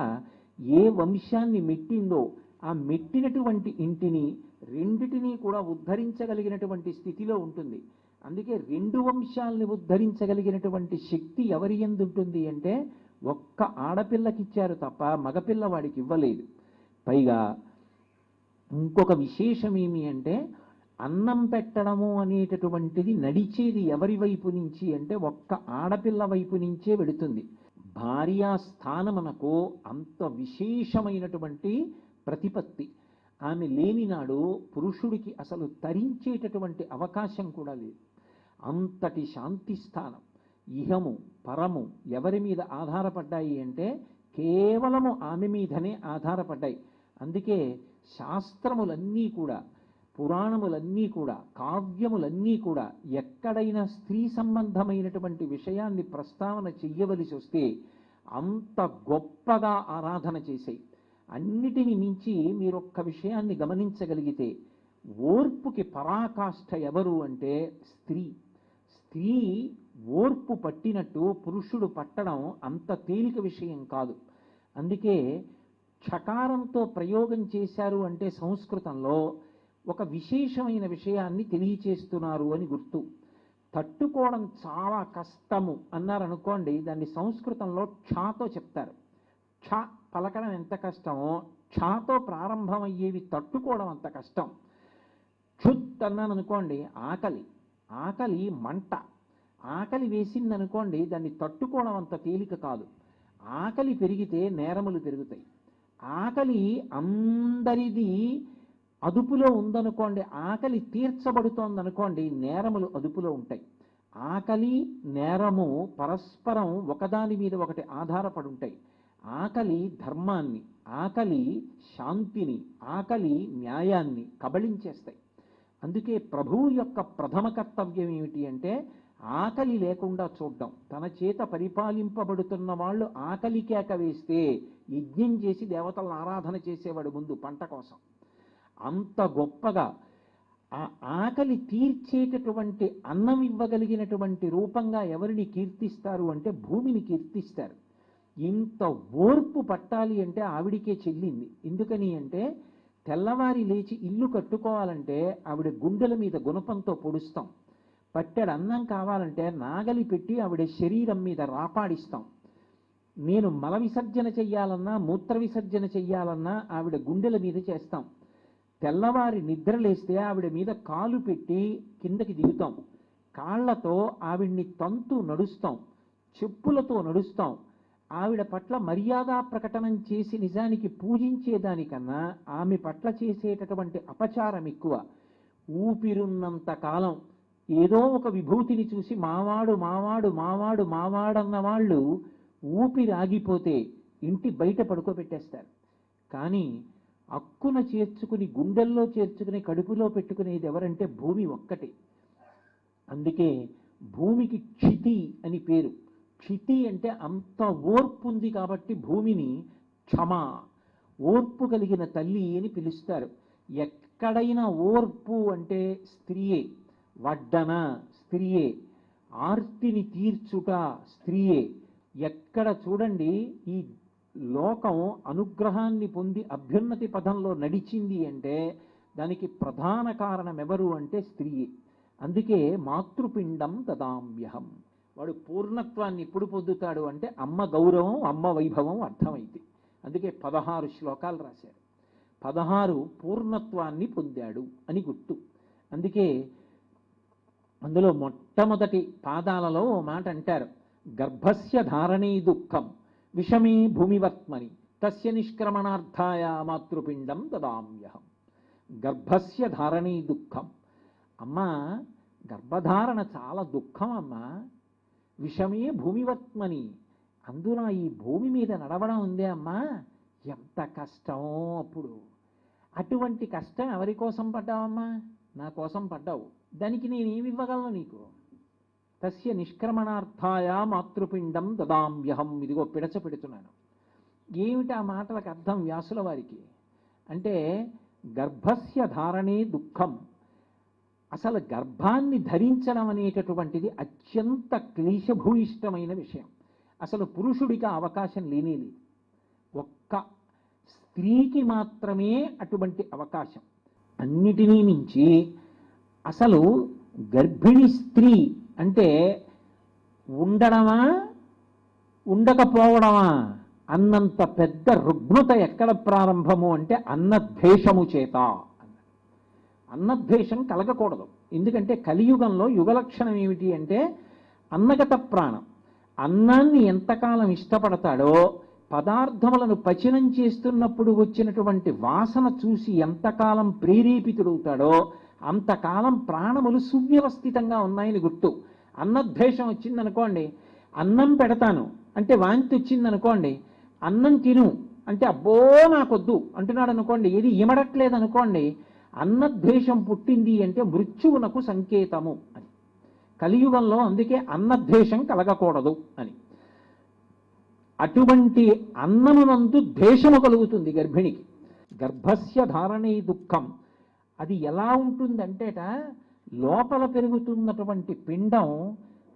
ఏ వంశాన్ని మెట్టిందో ఆ మెట్టినటువంటి ఇంటిని రెండిటినీ కూడా ఉద్ధరించగలిగినటువంటి స్థితిలో ఉంటుంది. అందుకే 2 వంశాలని ఉద్ధరించగలిగినటువంటి శక్తి ఎవరి యందు ఉంటుంది అంటే ఒక్క ఆడపిల్లకిచ్చారు తప్ప మగపిల్లవాడికి ఇవ్వలేదు. పైగా ఇంకొక విశేషం ఏమి అంటే అన్నం పెట్టడము అనేటటువంటిది నడిచేది ఎవరి వైపు నుంచి అంటే ఒక్క ఆడపిల్ల వైపు నుంచే వెడుతుంది. భార్యా స్థానమునకు అంత విశేషమైనటువంటి ప్రతిపత్తి. ఆమె లేనినాడు పురుషుడికి అసలు తరించేటటువంటి అవకాశం కూడా లేదు. అంతటి శాంతి స్థానం. ఇహము పరము ఎవరి మీద ఆధారపడ్డాయి అంటే కేవలము ఆమె మీదనే ఆధారపడ్డాయి. అందుకే శాస్త్రములన్నీ కూడా, పురాణములన్నీ కూడా, కావ్యములన్నీ కూడా ఎక్కడైనా స్త్రీ సంబంధమైనటువంటి విషయాన్ని ప్రస్తావన చెయ్యవలసి వస్తే అంత గొప్పగా ఆరాధన చేశాయి. అన్నిటిని మించి మీరొక్క విషయాన్ని గమనించగలిగితే ఓర్పుకి పరాకాష్ఠ ఎవరు అంటే స్త్రీ. స్త్రీ ఓర్పు పట్టినట్టు పురుషుడు పట్టడం అంత తేలిక విషయం కాదు. అందుకే ఛకారంతో ప్రయోగం చేశారు అంటే సంస్కృతంలో ఒక విశేషమైన విషయాన్ని తెలియచేస్తున్నారు అని గుర్తు. తట్టుకోవడం చాలా కష్టము అన్నారనుకోండి, దాన్ని సంస్కృతంలో ఛాతో చెప్తారు. ఛ పలకడం ఎంత కష్టమో ఛాతో ప్రారంభమయ్యేవి తట్టుకోవడం అంత కష్టం. క్షుత్ అన్నాననుకోండి, ఆకలి, ఆకలి మంట, ఆకలి వేసిందనుకోండి దాన్ని తట్టుకోవడం అంత తేలిక కాదు. ఆకలి పెరిగితే నేరములు పెరుగుతాయి. ఆకలి అందరిది అదుపులో ఉందనుకోండి, ఆకలి తీర్చబడుతోందనుకోండి, నేరములు అదుపులో ఉంటాయి. ఆకలి నేరము పరస్పరం ఒకదాని మీద ఒకటి ఆధారపడి ఉంటాయి. ఆకలి ధర్మాన్ని, ఆకలి శాంతిని, ఆకలి న్యాయాన్ని కబళించేస్తాయి. అందుకే ప్రభువు యొక్క ప్రథమ కర్తవ్యం ఏమిటి అంటే ఆకలి లేకుండా చూడడం. తన చేత పరిపాలింపబడుతున్న వాళ్ళు ఆకలి కేక వేస్తే యజ్ఞం చేసి దేవతలను ఆరాధన చేసేవాడు ముందు పంట కోసం. అంత గొప్పగా ఆ ఆకలి తీర్చేటటువంటి అన్నం ఇవ్వగలిగినటువంటి రూపంగా ఎవరిని కీర్తిస్తారు అంటే భూమిని కీర్తిస్తారు. ఇంత ఓర్పు పట్టాలి అంటే ఆవిడికే చెల్లింది. ఎందుకని అంటే తెల్లవారి లేచి ఇల్లు కట్టుకోవాలంటే ఆవిడ గుండెల మీద గుణపంతో పొడుస్తాం. పట్టెడు అన్నం కావాలంటే నాగలి పెట్టి ఆవిడ శరీరం మీద రాపాడిస్తాం. నేను మల విసర్జన చెయ్యాలన్నా మూత్ర విసర్జన చెయ్యాలన్నా ఆవిడ గుండెల మీద చేస్తాం. తెల్లవారి నిద్రలేస్తే ఆవిడ మీద కాలు పెట్టి కిందకి దిగుతాం. కాళ్లతో ఆవిడ్ని తంతు నడుస్తాం, చెప్పులతో నడుస్తాం. ఆవిడ పట్ల మర్యాద ప్రకటనం చేసి నిజానికి పూజించేదానికన్నా ఆమె పట్ల చేసేటటువంటి అపచారం ఎక్కువ. ఊపిరున్నంత కాలం ఏదో ఒక విభూతిని చూసి మావాడు మావాడు మావాడు మావాడన్న వాళ్ళు ఊపిరి ఆగిపోతే ఇంటి బయట పడుకోబెట్టేస్తారు. కానీ అక్కున చేర్చుకుని గుండెల్లో చేర్చుకుని కడుపులో పెట్టుకునేది ఎవరంటే భూమి ఒక్కటే. అందుకే భూమికి క్షితి అని పేరు. క్షితి అంటే అంత ఓర్పు ఉంది కాబట్టి భూమిని క్షమ, ఓర్పు కలిగిన తల్లి అని పిలుస్తారు. ఎక్కడైనా ఓర్పు అంటే స్త్రీయే, వడ్డన స్త్రీయే, ఆర్తిని తీర్చుట స్త్రీయే. ఎక్కడ చూడండి ఈ లోకం అనుగ్రహాన్ని పొంది అభ్యున్నతి పదంలో నడిచింది అంటే దానికి ప్రధాన కారణం ఎవరు అంటే స్త్రీయే. అందుకే మాతృపిండం దదామ్యహం. వాడు పూర్ణత్వాన్ని ఎప్పుడు పొందుతాడు అంటే అమ్మ గౌరవం, అమ్మ వైభవం అర్థమైంది. అందుకే 16 శ్లోకాలు రాశారు. 16 పూర్ణత్వాన్ని పొందాడు అని గుర్తు. అందుకే అందులో మొట్టమొదటి పాదాలలో ఓ మాట అంటారు, గర్భస్య ధారణీ దుఃఖం విషమే భూమివర్త్మని తస్య నిష్క్రమణార్థాయ మాతృపిండం దదామ్యహం. గర్భస్య ధారణీ దుఃఖం. అమ్మ గర్భధారణ చాలా దుఃఖం అమ్మా. విషమే భూమివర్త్మని, అందున ఈ భూమి మీద నడవడం ఉందే అమ్మా, ఎంత కష్టమో అప్పుడు. అటువంటి కష్టం ఎవరి కోసం పడ్డావమ్మా? నా కోసం పడ్డావు. దానికి నేనేమి ఇవ్వగలను నీకు? తస్య నిష్క్రమణార్థాయ మాతృపిండం దదామ్యహం. ఇదిగో పిడచ పెడుతున్నాను. ఏమిటి ఆ మాటలకు అర్థం వ్యాసుల వారికి అంటే, గర్భస్య ధారణే దుఃఖం. అసలు గర్భాన్ని ధరించడం అనేటటువంటిది అత్యంత క్లేశభూయిష్టమైన విషయం. అసలు పురుషుడికి అవకాశం లేనేది. ఒక్క స్త్రీకి మాత్రమే అటువంటి అవకాశం. అన్నిటినీ మించి అసలు గర్భిణీ స్త్రీ అంటే ఉండడమా ఉండకపోవడమా అన్నంత పెద్ద రుగ్మత ఎక్కడ ప్రారంభము అంటే అన్నద్వేషము చేత. అన్నద్వేషం కలగకూడదు. ఎందుకంటే కలియుగంలో యుగలక్షణం ఏమిటి అంటే అన్నగత ప్రాణం. అన్నాన్ని ఎంతకాలం ఇష్టపడతాడో, పదార్థములను పచనం చేస్తున్నప్పుడు వచ్చినటువంటి వాసన చూసి ఎంతకాలం ప్రేరేపితుడవుతాడో అంతకాలం ప్రాణములు సువ్యవస్థితంగా ఉన్నాయని గుర్తు. అన్నద్వేషం వచ్చిందనుకోండి, అన్నం పెడతాను అంటే వాంతి వచ్చిందనుకోండి, అన్నం తిను అంటే అబ్బో నాకొద్దు అంటున్నాడు అనుకోండి, ఏది ఇమడట్లేదు అనుకోండి, అన్నద్వేషం పుట్టింది అంటే మృత్యువునకు సంకేతము అని. కలియుగంలో అందుకే అన్నద్వేషం కలగకూడదు అని. అటువంటి అన్నమునందు ద్వేషము కలుగుతుంది గర్భిణికి. గర్భస్య ధారణీ దుఃఖం. అది ఎలా ఉంటుందంటేట, లోపల పెరుగుతున్నటువంటి పిండం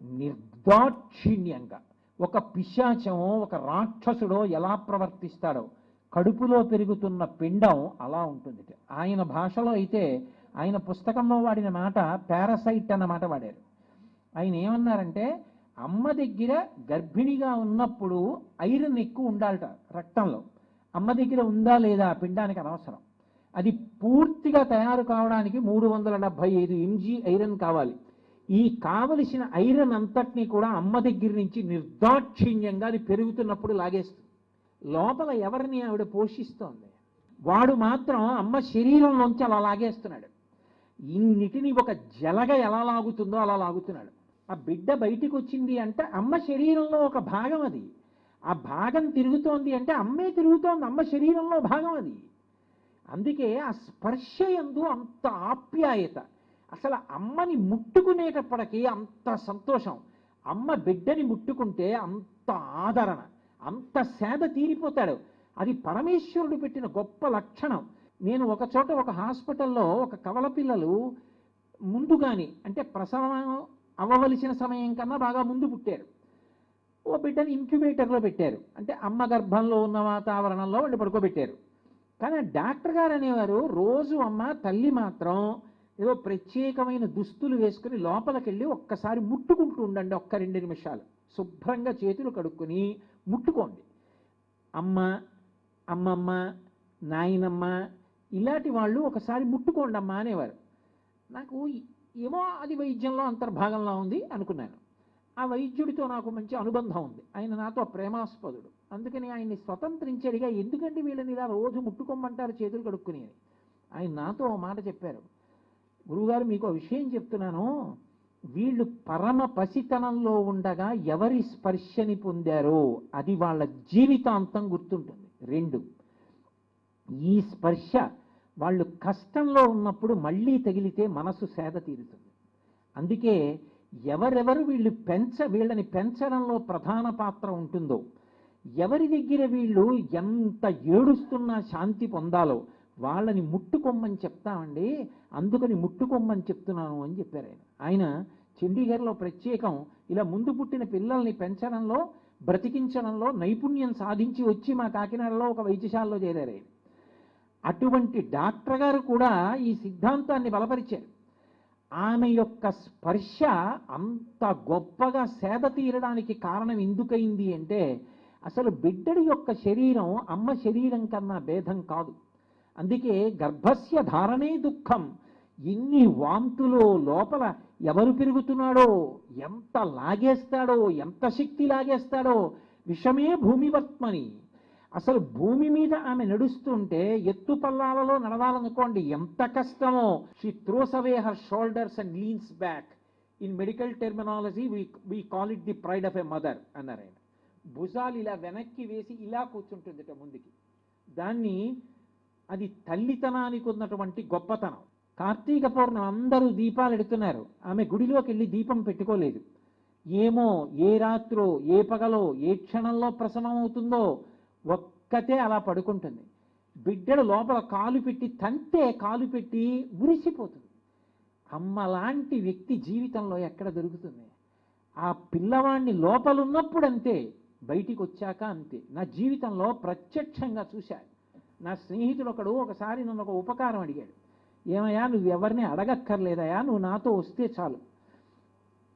నిర్దాక్షిణ్యంగా, ఒక పిశాచమో ఒక రాక్షసుడో ఎలా ప్రవర్తిస్తాడో కడుపులో పెరుగుతున్న పిండం అలా ఉంటుంది. ఆయన భాషలో అయితే, ఆయన పుస్తకంలో వాడిన మాట పారాసైట్ అన్న మాట వాడారు. ఆయన ఏమన్నారంటే, అమ్మ దగ్గర గర్భిణిగా ఉన్నప్పుడు ఐరన్ ఎక్కువ ఉండాలట రక్తంలో. అమ్మ దగ్గర ఉందా లేదా పిండానికి అనవసరం. అది పూర్తిగా తయారు కావడానికి 375 mg ఐరన్ కావాలి. ఈ కావలసిన ఐరన్ అంతటినీ కూడా అమ్మ దగ్గర నుంచి నిర్దాక్షిణ్యంగా అది పెరుగుతున్నప్పుడు లాగేస్తుంది. లోపల ఎవరిని ఆవిడ పోషిస్తోంది, వాడు మాత్రం అమ్మ శరీరంలోంచి అలా లాగేస్తున్నాడు. ఇన్నిటిని ఒక జలగ ఎలా లాగుతుందో అలా లాగుతున్నాడు. ఆ బిడ్డ బయటికి వచ్చింది అంటే అమ్మ శరీరంలో ఒక భాగం అది. ఆ భాగం తిరుగుతోంది అంటే అమ్మే తిరుగుతోంది, అమ్మ శరీరంలో భాగం అది. అందుకే ఆ స్పర్శ యందు అంత ఆప్యాయత. అసలు అమ్మని ముట్టుకునేటప్పటికీ అంత సంతోషం, అమ్మ బిడ్డని ముట్టుకుంటే అంత ఆదరణ, అంత సేద తీరిపోతాడు. అది పరమేశ్వరుడు పెట్టిన గొప్ప లక్షణం. నేను ఒక చోట ఒక హాస్పిటల్లో ఒక కవల పిల్లలు ముందుగాని అంటే ప్రసవం అవ్వవలసిన సమయం కన్నా బాగా ముందు పుట్టారు. ఓ బిడ్డని ఇంక్యుబేటర్లో పెట్టారు, అంటే అమ్మ గర్భంలో ఉన్న వాతావరణంలో వాళ్ళు పడుకోబెట్టారు. కానీ ఆ డాక్టర్ గారు అనేవారు రోజు అమ్మ తల్లి మాత్రం ఏదో ప్రత్యేకమైన దుస్తులు వేసుకుని లోపలికి వెళ్ళి ఒక్కసారి ముట్టుకుంటూ ఉండండి, ఒక్క 2 నిమిషాలు శుభ్రంగా చేతులు కడుక్కొని ముట్టుకోండి. అమ్మ, అమ్మమ్మ, నాయనమ్మ ఇలాంటి వాళ్ళు ఒకసారి ముట్టుకోండి అమ్మ అనేవారు. నాకు ఏమో అది వైద్యంలో అంతర్భాగంలో ఉంది అనుకున్నాను. ఆ వైద్యుడితో నాకు మంచి అనుబంధం ఉంది, ఆయన నాతో ప్రేమాస్పదుడు. అందుకని ఆయన్ని స్వతంత్రించాడుగా, ఎందుకంటే వీళ్ళని ఇలా రోజు ముట్టుకోమంటారు చేతులు కడుక్కుని అని. ఆయన నాతో ఓ మాట చెప్పారు, గురువుగారు మీకు ఒక విషయం చెప్తున్నాను, వీళ్ళు పరమ పసితనంలో ఉండగా ఎవరి స్పర్శని పొందారో అది వాళ్ళ జీవితాంతం గుర్తుంటుంది. 2, ఈ స్పర్శ వాళ్ళు కష్టంలో ఉన్నప్పుడు మళ్ళీ తగిలితే మనసు సేద తీరుతుంది. అందుకే ఎవరెవరు వీళ్ళని పెంచడంలో ప్రధాన పాత్ర ఉంటుందో, ఎవరి దగ్గర వీళ్ళు ఎంత ఏడుస్తున్నా శాంతి పొందాలో వాళ్ళని ముట్టుకొమ్మని చెప్తామండి, అందుకని ముట్టుకొమ్మని చెప్తున్నాను అని చెప్పారు ఆయన. ఆయన చండీగఢ్లో ప్రత్యేకం ఇలా ముందు పుట్టిన పిల్లల్ని పెంచడంలో బ్రతికించడంలో నైపుణ్యం సాధించి వచ్చి మా కాకినాడలో ఒక వైద్యశాలలో చేరారు ఆయన. అటువంటి డాక్టర్ గారు కూడా ఈ సిద్ధాంతాన్ని బలపరిచారు. ఆమె యొక్క స్పర్శ అంత గొప్పగా సేద తీరడానికి కారణం ఎందుకయింది అంటే, అసలు బిడ్డడి యొక్క శరీరం అమ్మ శరీరం కన్నా భేదం కాదు. అందుకే గర్భస్య ధారణే దుఃఖం, ఇన్ని వాంతులో లోపల ఎవరు పెరుగుతున్నాడో, ఎంత లాగేస్తాడో, ఎంత శక్తి లాగేస్తాడో, విషమే భూమివర్త్మని. అసలు భూమి మీద ఆమె నడుస్తుంటే ఎత్తు పల్లాలలో నడవాలనుకోండి ఎంత కష్టమో. She throws away her shoulders and beans back. In medical terminology we call it the pride of a mother అన్నారు ఆయన. భుజాలు ఇలా వెనక్కి వేసి ఇలా కూర్చుంటుందిట ముందుకి. అది తల్లితనానికి ఉన్నటువంటి గొప్పతనం. కార్తీక పౌర్ణమి అందరూ దీపాలు ఎడుతున్నారు, ఆమె గుడిలోకి వెళ్ళి దీపం పెట్టుకోలేదు. ఏమో ఏ రాత్రో ఏ పగలో ఏ క్షణంలో ప్రసవం అవుతుందో ఒక్కతే అలా పడుకుంటుంది. బిడ్డడు లోపల కాలు పెట్టి తంతే కాలు పెట్టి మురిసిపోతుంది. అమ్మ లాంటి వ్యక్తి జీవితంలో ఎక్కడ దొరుకుతుంది? ఆ పిల్లవాడిని లోపలున్నప్పుడు అంతే, బయటికి వచ్చాక అంతే. నా జీవితంలో ప్రత్యక్షంగా చూశాను. నా స్నేహితుడు ఒకసారి నన్ను ఒక ఉపకారం అడిగాడు. ఏమయ్యా నువ్వెవరిని అడగక్కర్లేదయా, నువ్వు నాతో వస్తే చాలు,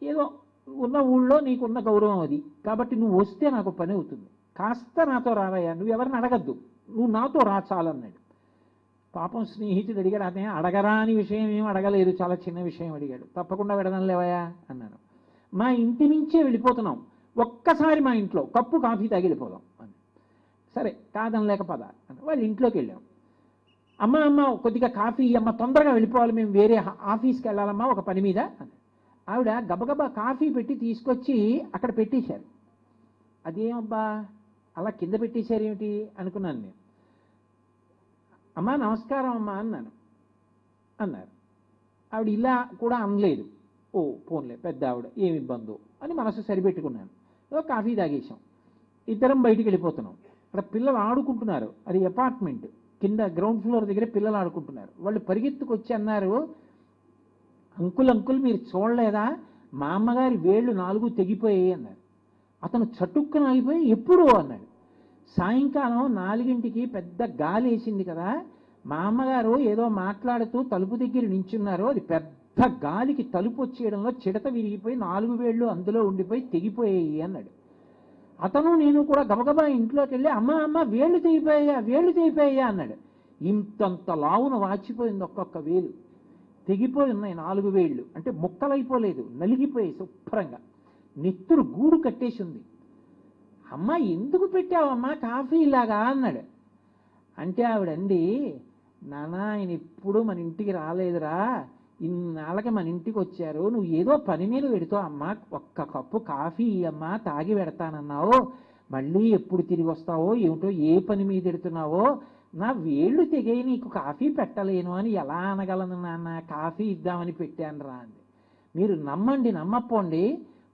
ఏదో ఉన్న ఊళ్ళో నీకున్న గౌరవం అది, కాబట్టి నువ్వు వస్తే నాకు పని అవుతుంది, కాస్త నాతో రావయ్యా, నువ్వెవరిని అడగద్దు, నువ్వు నాతో రా చాలన్నాడు. పాపం స్నేహితుడు అడిగాడు, అదే అడగరా అని విషయం ఏం అడగలేదు, చాలా చిన్న విషయం అడిగాడు. తప్పకుండా వెడదాం లేవయ్యా అన్నాను. మా ఇంటి నుంచే వెళ్ళిపోతున్నాం, ఒక్కసారి మా ఇంట్లో కప్పు కాఫీ తాగి వెళ్ళిపోదాం అని. సరే కాదని లేక పద అని వాళ్ళ ఇంట్లోకి వెళ్ళాం. అమ్మ కొద్దిగా కాఫీ అమ్మ, తొందరగా వెళ్ళిపోవాలి, మేము వేరే ఆఫీస్కి వెళ్ళాలమ్మా ఒక పని మీద అని. ఆవిడ గబగబా కాఫీ పెట్టి తీసుకొచ్చి అక్కడ పెట్టేశారు. అదేమబ్బా అలా కింద పెట్టేశారు ఏమిటి అనుకున్నాను నేను. అమ్మా నమస్కారం అమ్మా అన్నారు. ఆవిడ ఇలా కూడా అనలేదు. ఓ పోన్లే పెద్ద ఆవిడ ఏమి ఇబ్బందో అని మనసు సరిపెట్టుకున్నాను. కాఫీ తాగేశాం, ఇద్దరం బయటికి వెళ్ళిపోతున్నాం. అక్కడ పిల్లలు ఆడుకుంటున్నారు, అది అపార్ట్మెంట్ కింద గ్రౌండ్ ఫ్లోర్ దగ్గర పిల్లలు ఆడుకుంటున్నారు. వాళ్ళు పరిగెత్తుకొచ్చి అన్నారు, అంకుల్ మీరు చూడలేదా, మా అమ్మగారి వేళ్ళు 4 తెగిపోయాయి అన్నారు. అతను చటుక్కున ఆగిపోయి ఎప్పుడు అన్నాడు. సాయంకాలం 4ంటికి పెద్ద గాలి వేసింది కదా, మా అమ్మగారు ఏదో మాట్లాడుతూ తలుపు దగ్గర నించున్నారు, అది పెద్ద గాలికి తలుపు వచ్చేయడంలో చిడత విరిగిపోయి 4 వేళ్ళు అందులో ఉండిపోయి తెగిపోయాయి అన్నాడు. అతను నేను కూడా గబగబా ఇంట్లోకి వెళ్ళి అమ్మ వేళ్ళు తెగిపోయాయా అన్నాడు. ఇంతంత లావున వాచిపోయింది, ఒక్కొక్క వేలు తెగిపోయి ఉన్నాయి, 4 వేళ్ళు అంటే ముక్కలైపోలేదు, నలిగిపోయాయి శుభ్రంగా, నెత్తురు గూడు కట్టేసి ఉంది. అమ్మ ఎందుకు పెట్టావమ్మా కాఫీ ఇలాగా అన్నాడు. అంటే ఆవిడండి, నాన్న ఆయన ఎప్పుడు మన ఇంటికి రాలేదురా, ఇన్నాళ్ళకి మన ఇంటికి వచ్చారు, నువ్వు ఏదో పని మీద పెడతావు అమ్మా, ఒక్క కప్పు కాఫీ అమ్మా తాగి పెడతానన్నావు, మళ్ళీ ఎప్పుడు తిరిగి వస్తావో ఏమిటో, ఏ పని మీద పెడుతున్నావో, నా వేళ్ళు తెగే నీకు కాఫీ పెట్టలేను అని ఎలా అనగలను నాన్న, కాఫీ ఇద్దామని పెట్టాను రా అంది. మీరు నమ్మండి నమ్మపోండి,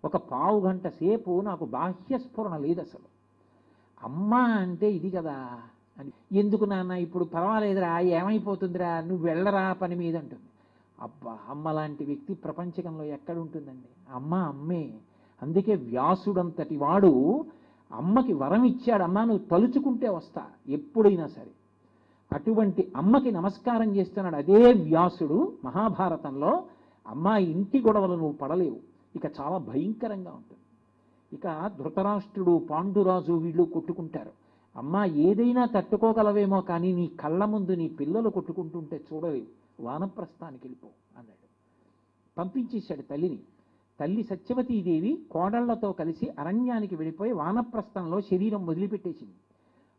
ఒక పావు గంట సేపు నాకు బాహ్య స్ఫురణ లేదు అసలు. అమ్మ అంటే ఇది కదా అని. ఎందుకు నాన్న ఇప్పుడు పర్వాలేదురా, ఏమైపోతుందిరా, నువ్వు వెళ్ళరా పని మీద అంటుంది. అబ్బా అమ్మ లాంటి వ్యక్తి ప్రపంచకంలో ఎక్కడుంటుందండి? అమ్మ అమ్మే. అందుకే వ్యాసుడంతటి వాడు అమ్మకి వరం ఇచ్చాడు, అమ్మ నువ్వు తలుచుకుంటే వస్తా ఎప్పుడైనా సరే. అటువంటి అమ్మకి నమస్కారం చేస్తున్నాడు. అదే వ్యాసుడు మహాభారతంలో, అమ్మా ఇంటి గొడవలు నువ్వు పడలేవు, ఇక చాలా భయంకరంగా ఉంటుంది. ఇక ధృతరాష్ట్రుడు, పాండురాజు వీళ్ళు కొట్టుకుంటారు. అమ్మా ఏదైనా తట్టుకోగలవేమో కానీ నీ కళ్ళ ముందు నీ పిల్లలు కొట్టుకుంటుంటే చూడలేవు, వానప్రస్థానికి వెళ్ళిపో అన్నాడు. పంపించేశాడు తల్లిని. తల్లి సత్యవతీదేవి కోడళ్లతో కలిసి అరణ్యానికి వెళ్ళిపోయి వానప్రస్థంలో శరీరం వదిలిపెట్టేసింది.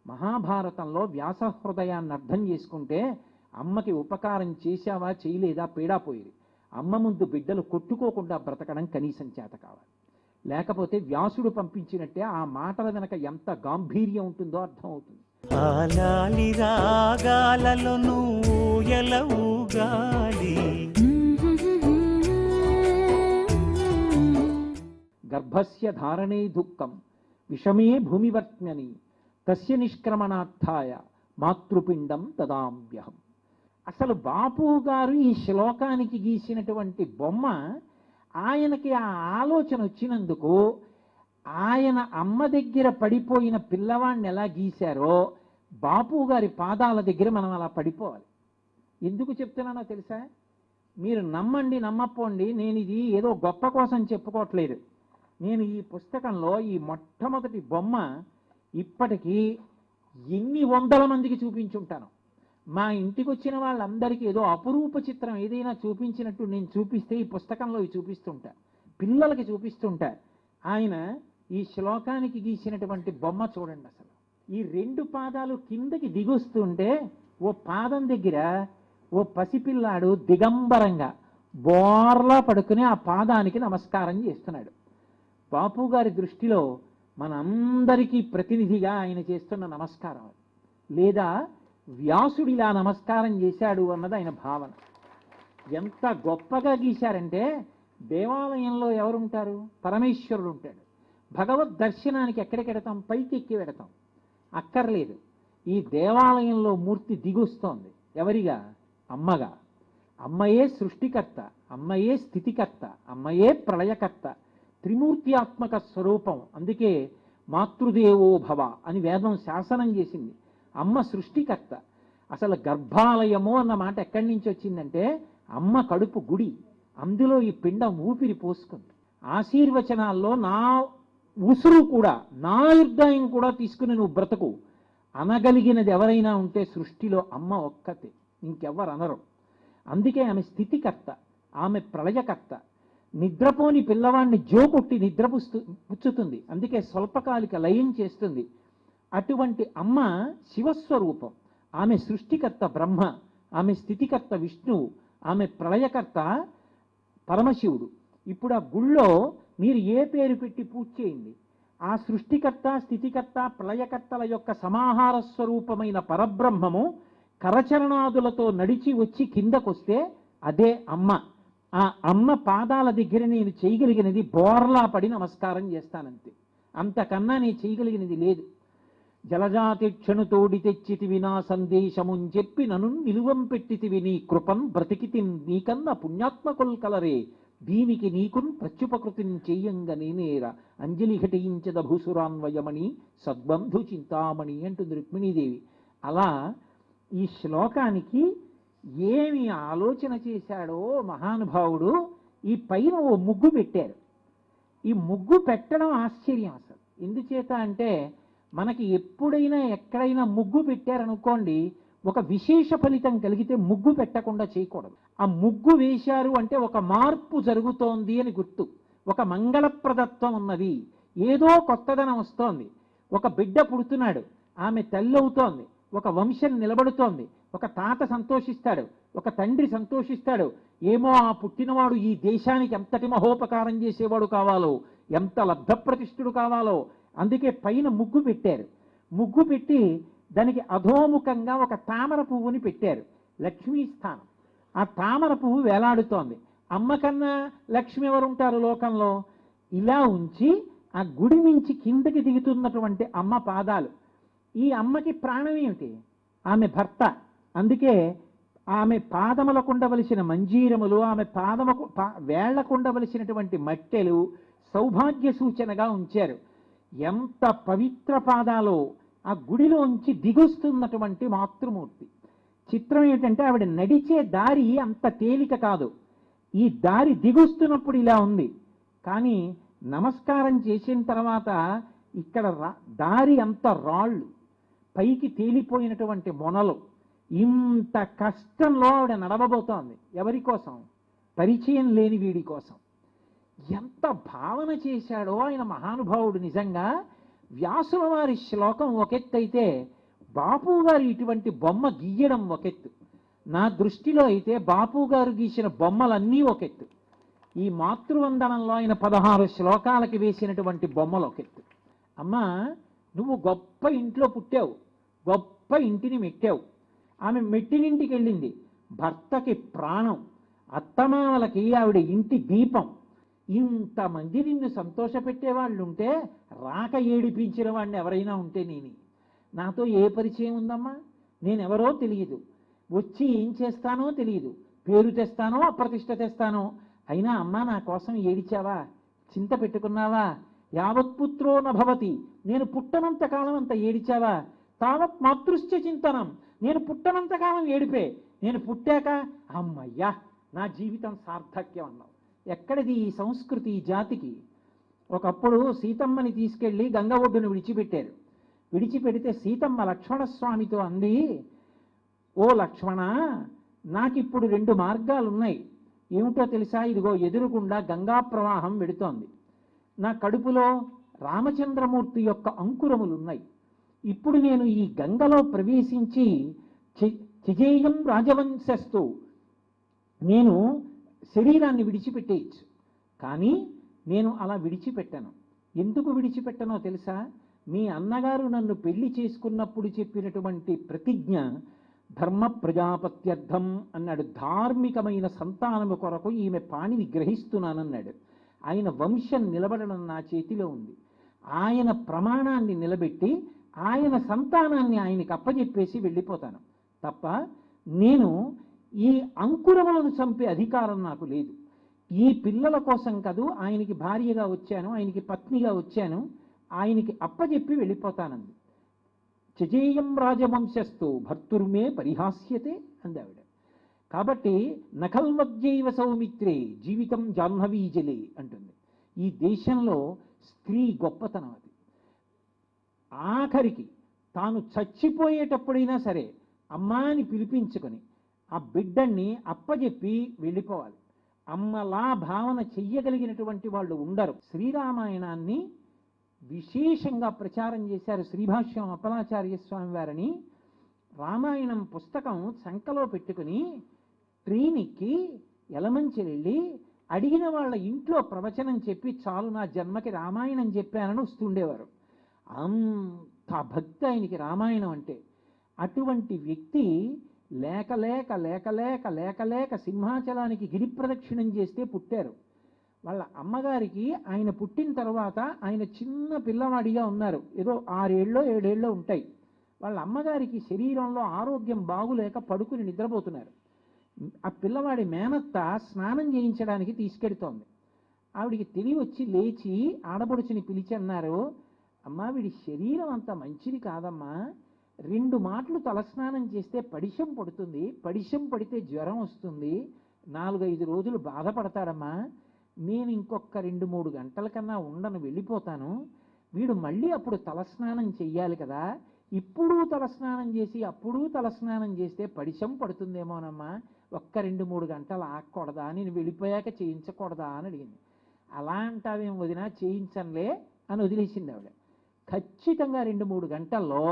మహాభారతంలో వ్యాస హృదయాన్ని అర్థం చేసుకుంటే అమ్మకి ఉపకారం చేశావా చేయలేదా పీడాపోయేది. అమ్మ ముందు బిడ్డలు కొట్టుకోకుండా బ్రతకడం కనీసం చేత కావాలి. లేకపోతే వ్యాసుడు పంపించినట్టే ఆ మాటల వెనక ఎంత గాంభీర్యం ఉంటుందో అర్థమవుతుంది. ఆలాలి రాగాలలో నువ్వు ఊగాలి. గర్భస్య ధారణే దుఃఖం విషమే భూమివర్త్మ్యని తస్య నిష్క్రమణార్థాయ మాతృపిండం తదామ్యహం. అసలు బాపు గారు ఈ శ్లోకానికి గీసినటువంటి బొమ్మ, ఆయనకి ఆ ఆలోచన వచ్చినందుకు ఆయన అమ్మ దగ్గర పడిపోయిన పిల్లవాడిని ఎలా గీశారో బాపు గారి పాదాల దగ్గర మనం అలా పడిపోవాలి. ఎందుకు చెప్తున్నానో తెలుసా? మీరు నమ్మండి నమ్మపోండి, నేను ఇది ఏదో గొప్ప కోసం చెప్పుకోవట్లేదు. నేను ఈ పుస్తకంలో ఈ మొట్టమొదటి బొమ్మ ఇప్పటికీ ఎన్ని వందల మందికి చూపించుంటాను. మా ఇంటికి వచ్చిన వాళ్ళందరికీ ఏదో అపురూప చిత్రం ఏదైనా చూపించినట్టు నేను చూపిస్తే ఈ పుస్తకంలో చూపిస్తుంటా, పిల్లలకి చూపిస్తుంటా. ఆయన ఈ శ్లోకానికి గీసినటువంటి బొమ్మ చూడండి. అసలు ఈ రెండు పాదాలు కిందకి దిగొస్తుంటే ఓ పాదం దగ్గర ఓ పసిపిల్లాడు దిగంబరంగా బోర్లా పడుకుని ఆ పాదానికి నమస్కారం చేస్తున్నాడు. బాపు గారి దృష్టిలో మనందరికీ ప్రతినిధిగా ఆయన చేస్తున్న నమస్కారం, లేదా వ్యాసుడిలా నమస్కారం చేశాడు అన్నది ఆయన భావన. ఎంత గొప్పగా గీశారంటే, దేవాలయంలో ఎవరుంటారు? పరమేశ్వరుడు ఉంటాడు. భగవద్ దర్శనానికి ఎక్కడికి వెడతాం? పైకి ఎక్కి వెడతాం, అక్కర్లేదు. ఈ దేవాలయంలో మూర్తి దిగొస్తోంది ఎవరిగా? అమ్మగా. అమ్మయే సృష్టికర్త, అమ్మయే స్థితికర్త, అమ్మయే ప్రళయకర్త, త్రిమూర్త్యాత్మక స్వరూపం. అందుకే మాతృదేవో భవ అని వేదం శాసనం చేసింది. అమ్మ సృష్టికర్త. అసలు గర్భాలయము అన్న మాట ఎక్కడి నుంచి వచ్చిందంటే, అమ్మ కడుపు గుడి, అందులో ఈ పిండం ఊపిరి పోసుకుంది. ఆశీర్వచనాల్లో నా ఉసురు కూడా, నా యుద్ధాయం కూడా తీసుకుని నువ్వు బ్రతకు అనగలిగినది ఎవరైనా ఉంటే సృష్టిలో అమ్మ ఒక్కతే, ఇంకెవ్వరు అనరు. అందుకే ఆమె స్థితికర్త, ఆమె ప్రళయకర్త. నిద్రపోని పిల్లవాడిని జోకొట్టి పుచ్చుతుంది, అందుకే స్వల్పకాలిక లయం చేస్తుంది. అటువంటి అమ్మ శివస్వరూపం. ఆమె సృష్టికర్త బ్రహ్మ, ఆమె స్థితికర్త విష్ణువు, ఆమె ప్రళయకర్త పరమశివుడు. ఇప్పుడు ఆ గుళ్ళో మీరు ఏ పేరు పెట్టి పూజ చేయండి, ఆ సృష్టికర్త స్థితికర్త ప్రళయకర్తల యొక్క సమాహార స్వరూపమైన పరబ్రహ్మము కరచరణాదులతో నడిచి వచ్చి కిందకొస్తే అదే అమ్మ. ఆ అమ్మ పాదాల దగ్గర నేను చేయగలిగినది బోర్లా పడి నమస్కారం చేస్తానంతే, అంతకన్నా నేను చేయగలిగినది లేదు. జలజాతి క్షణుతోడి తెచ్చితివి నా సందేశముని చెప్పి నన్ను నిలువం పెట్టితివి నీ కృపన్ బ్రతికితి నీకన్న పుణ్యాత్మకుల్ కలరే దీనికి నీకున్ ప్రత్యుపకృతిని చెయ్యంగ నేనేరా అంజలి ఘటించద భూసురాన్వయమణి సద్బంధు చింతామణి అంటుంది రుక్మిణీదేవి. అలా ఈ శ్లోకానికి ఏమి ఆలోచన చేశాడో మహానుభావుడు. ఈ పైన ఓ ముగ్గు పెట్టారు. ఈ ముగ్గు పెట్టడం ఆశ్చర్యం అసలు. ఎందుచేత అంటే, మనకి ఎప్పుడైనా ఎక్కడైనా ముగ్గు పెట్టారనుకోండి, ఒక విశేష ఫలితం కలిగితే ముగ్గు పెట్టకుండా చేయకూడదు. ఆ ముగ్గు వేశారు అంటే ఒక మార్పు జరుగుతోంది అని గుర్తు, ఒక మంగళప్రదత్వం ఉన్నది, ఏదో కొత్తదనం వస్తోంది. ఒక బిడ్డ పుడుతున్నాడు, ఆమె తల్లి అవుతోంది, ఒక వంశం నిలబడుతోంది, ఒక తాత సంతోషిస్తాడు, ఒక తండ్రి సంతోషిస్తాడు. ఏమో ఆ పుట్టినవాడు ఈ దేశానికి ఎంతటి మహోపకారం చేసేవాడు కావాలో, ఎంత లబ్ధప్రతిష్ఠుడు కావాలో. అందుకే పైన ముగ్గు పెట్టారు. ముగ్గు పెట్టి దానికి అధోముఖంగా ఒక తామర పువ్వుని పెట్టారు, లక్ష్మీ స్థానం. ఆ తామర పువ్వు వేలాడుతోంది. అమ్మ కన్నా లక్ష్మి ఎవరుంటారు లోకంలో? ఇలా ఉంచి ఆ గుడి మించి కిందకి దిగుతున్నటువంటి అమ్మ పాదాలు. ఈ అమ్మకి ప్రాణం ఏమిటి? ఆమె భర్త. అందుకే ఆమె పాదములకు ఉండవలసిన మంజీరములు, ఆమె వేళ్లకు ఉండవలసినటువంటి మట్టెలు సౌభాగ్య సూచనగా ఉంచారు. ఎంత పవిత్ర పాదాలో ఆ గుడిలోంచి దిగొస్తున్నటువంటి మాతృమూర్తి. చిత్రం ఏంటంటే ఆవిడ నడిచే దారి అంత తేలిక కాదు. ఈ దారి దిగుస్తున్నప్పుడు ఇలా ఉంది, కానీ నమస్కారం చేసిన తర్వాత ఇక్కడ దారి అంత రాళ్ళు, పైకి తేలిపోయినటువంటి మొనలు, ఇంత కష్టంలో ఆవిడ నడవబోతోంది. ఎవరి కోసం? పరిచయం లేని వీడి కోసం. ఎంత భావన చేశాడో ఆయన మహానుభావుడు. నిజంగా వ్యాసుల వారి శ్లోకం ఒకెత్తైతే బాపు గారు ఇటువంటి బొమ్మ గీయడం ఒకెత్తు. నా దృష్టిలో అయితే బాపు గారు గీసిన బొమ్మలన్నీ ఒకెత్తు. ఈ మాతృవందనంలో ఆయన 16 శ్లోకాలకి వేసినటువంటి బొమ్మలు ఒకెత్తు. అమ్మా, నువ్వు గొప్ప ఇంట్లో పుట్టావు, గొప్ప ఇంటిని మెట్టావు. ఆమె మెట్టినింటికి వెళ్ళింది, భర్తకి ప్రాణం, అత్తమామలకి ఆవిడ ఇంటి దీపం. ఇంతమంది నిన్ను సంతోషపెట్టేవాళ్ళు ఉంటే రాక ఏడిపించిన వాడిని ఎవరైనా ఉంటే నాతో ఏ పరిచయం ఉందమ్మా? నేనెవరో తెలియదు, వచ్చి ఏం చేస్తానో తెలియదు, పేరు తెస్తానో అప్రతిష్ట తెస్తానో. అయినా అమ్మా నా కోసం ఏడిచావా? చింత పెట్టుకున్నావా? యావత్పుత్రో నభవతి, నేను పుట్టనంత కాలం అంత ఏడిచావా? తావత్ మాతృశ్చ చింతనం, నేను పుట్టనంత కాలం ఏడిపే, నేను పుట్టాక అమ్మయ్యా నా జీవితం సార్థక్యం అన్నావు. ఎక్కడిది ఈ సంస్కృతి ఈ జాతికి? ఒకప్పుడు సీతమ్మని తీసుకెళ్ళి గంగ ఒడ్డును విడిచిపెట్టారు. విడిచిపెడితే సీతమ్మ లక్ష్మణస్వామితో అంది, ఓ లక్ష్మణ, నాకిప్పుడు 2 మార్గాలున్నాయి. ఏమిటో తెలుసా? ఇదిగో ఎదురుగుండా గంగా ప్రవాహం వెడుతోంది, నా కడుపులో రామచంద్రమూర్తి యొక్క అంకురములున్నాయి. ఇప్పుడు నేను ఈ గంగలో ప్రవేశించి చిజేయం రాజవంశస్తు నేను శరీరాన్ని విడిచిపెట్టేయచ్చు. కానీ నేను అలా విడిచిపెట్టను. ఎందుకు విడిచిపెట్టనో తెలుసా? మీ అన్నగారు నన్ను పెళ్లి చేసుకున్నప్పుడు చెప్పినటువంటి ప్రతిజ్ఞ ధర్మ ప్రజాపత్యర్థం అన్నాడు. ధార్మికమైన సంతానము కొరకు ఈమె పాణిని గ్రహిస్తున్నానన్నాడు. ఆయన వంశం నిలబడడం నా చేతిలో ఉంది. ఆయన ప్రమాణాన్ని నిలబెట్టి ఆయన సంతానాన్ని ఆయనకి అప్పజెప్పేసి వెళ్ళిపోతాను తప్ప నేను ఈ అంకురములను చంపే అధికారం నాకు లేదు. ఈ పిల్లల కోసం కాదు ఆయనకి భార్యగా వచ్చాను, ఆయనకి పత్నిగా వచ్చాను, ఆయనకి అప్పజెప్పి వెళ్ళిపోతానంది. చజేయం రాజవంశస్థు భర్తుర్మే పరిహాస్యతే అందావిడ. కాబట్టి నఖల్వద్యైవ సౌమిత్రే జీవితం జాహ్నవీజలే అంటుంది. ఈ దేశంలో స్త్రీ గొప్పతనం అది. ఆఖరికి తాను చచ్చిపోయేటప్పుడైనా సరే అమ్మా అని పిలిపించుకొని ఆ బిడ్డన్ని అప్పజెప్పి వెళ్ళిపోవాలి. అమ్మలా భావన చెయ్యగలిగినటువంటి వాళ్ళు ఉండరు. శ్రీరామాయణాన్ని విశేషంగా ప్రచారం చేశారు శ్రీభాష్యం అప్పలాచార్య స్వామి వారిని. రామాయణం పుస్తకం చంకలో పెట్టుకుని ట్రైన్కి ఎలమంచిలెళ్ళి అడిగిన వాళ్ళ ఇంట్లో ప్రవచనం చెప్పి చాలు నా జన్మకి రామాయణం చెప్పానని వస్తుండేవారు. అంత భక్తి ఆయనకి రామాయణం అంటే. అటువంటి వ్యక్తి లేక లేక లేక లేక లేక లేక సింహాచలానికి గిరి ప్రదక్షిణం చేస్తే పుట్టారు. వాళ్ళ అమ్మగారికి ఆయన పుట్టిన తర్వాత ఆయన చిన్న పిల్లవాడిగా ఉన్నారు, ఏదో 6 ఏళ్ళో 7 ఏళ్ళో ఉంటాయి. వాళ్ళ అమ్మగారికి శరీరంలో ఆరోగ్యం బాగులేక పడుకుని నిద్రపోతున్నారు. ఆ పిల్లవాడి మేనత్త స్నానం చేయించడానికి తీసుకెడుతోంది. ఆవిడికి తెలివి వచ్చి లేచి ఆడపడుచుని పిలిచి అన్నారు, అమ్మా వీడి శరీరం అంత మంచిది కాదమ్మా, 2 మాటలు తలస్నానం చేస్తే పడిశం పడుతుంది, పడిశం పడితే జ్వరం వస్తుంది, 4-5 రోజులు బాధపడతాడమ్మా, నేను ఇంకొక 2-3 గంటల కన్నా ఉండను, వెళ్ళిపోతాను, వీడు మళ్ళీ అప్పుడు తలస్నానం చెయ్యాలి కదా, ఇప్పుడు తలస్నానం చేసి అప్పుడు తలస్నానం చేస్తే పడిశం పడుతుందేమోనమ్మా, ఒక్క 2-3 గంటలు ఆగకూడదా, నేను వెళ్ళిపోయాక చేయించకూడదా అని అడిగింది. అలా అంటావేం వదినా, చేయించనులే అని వదిలేసింది ఆవిడ. ఖచ్చితంగా 2-3 గంటల్లో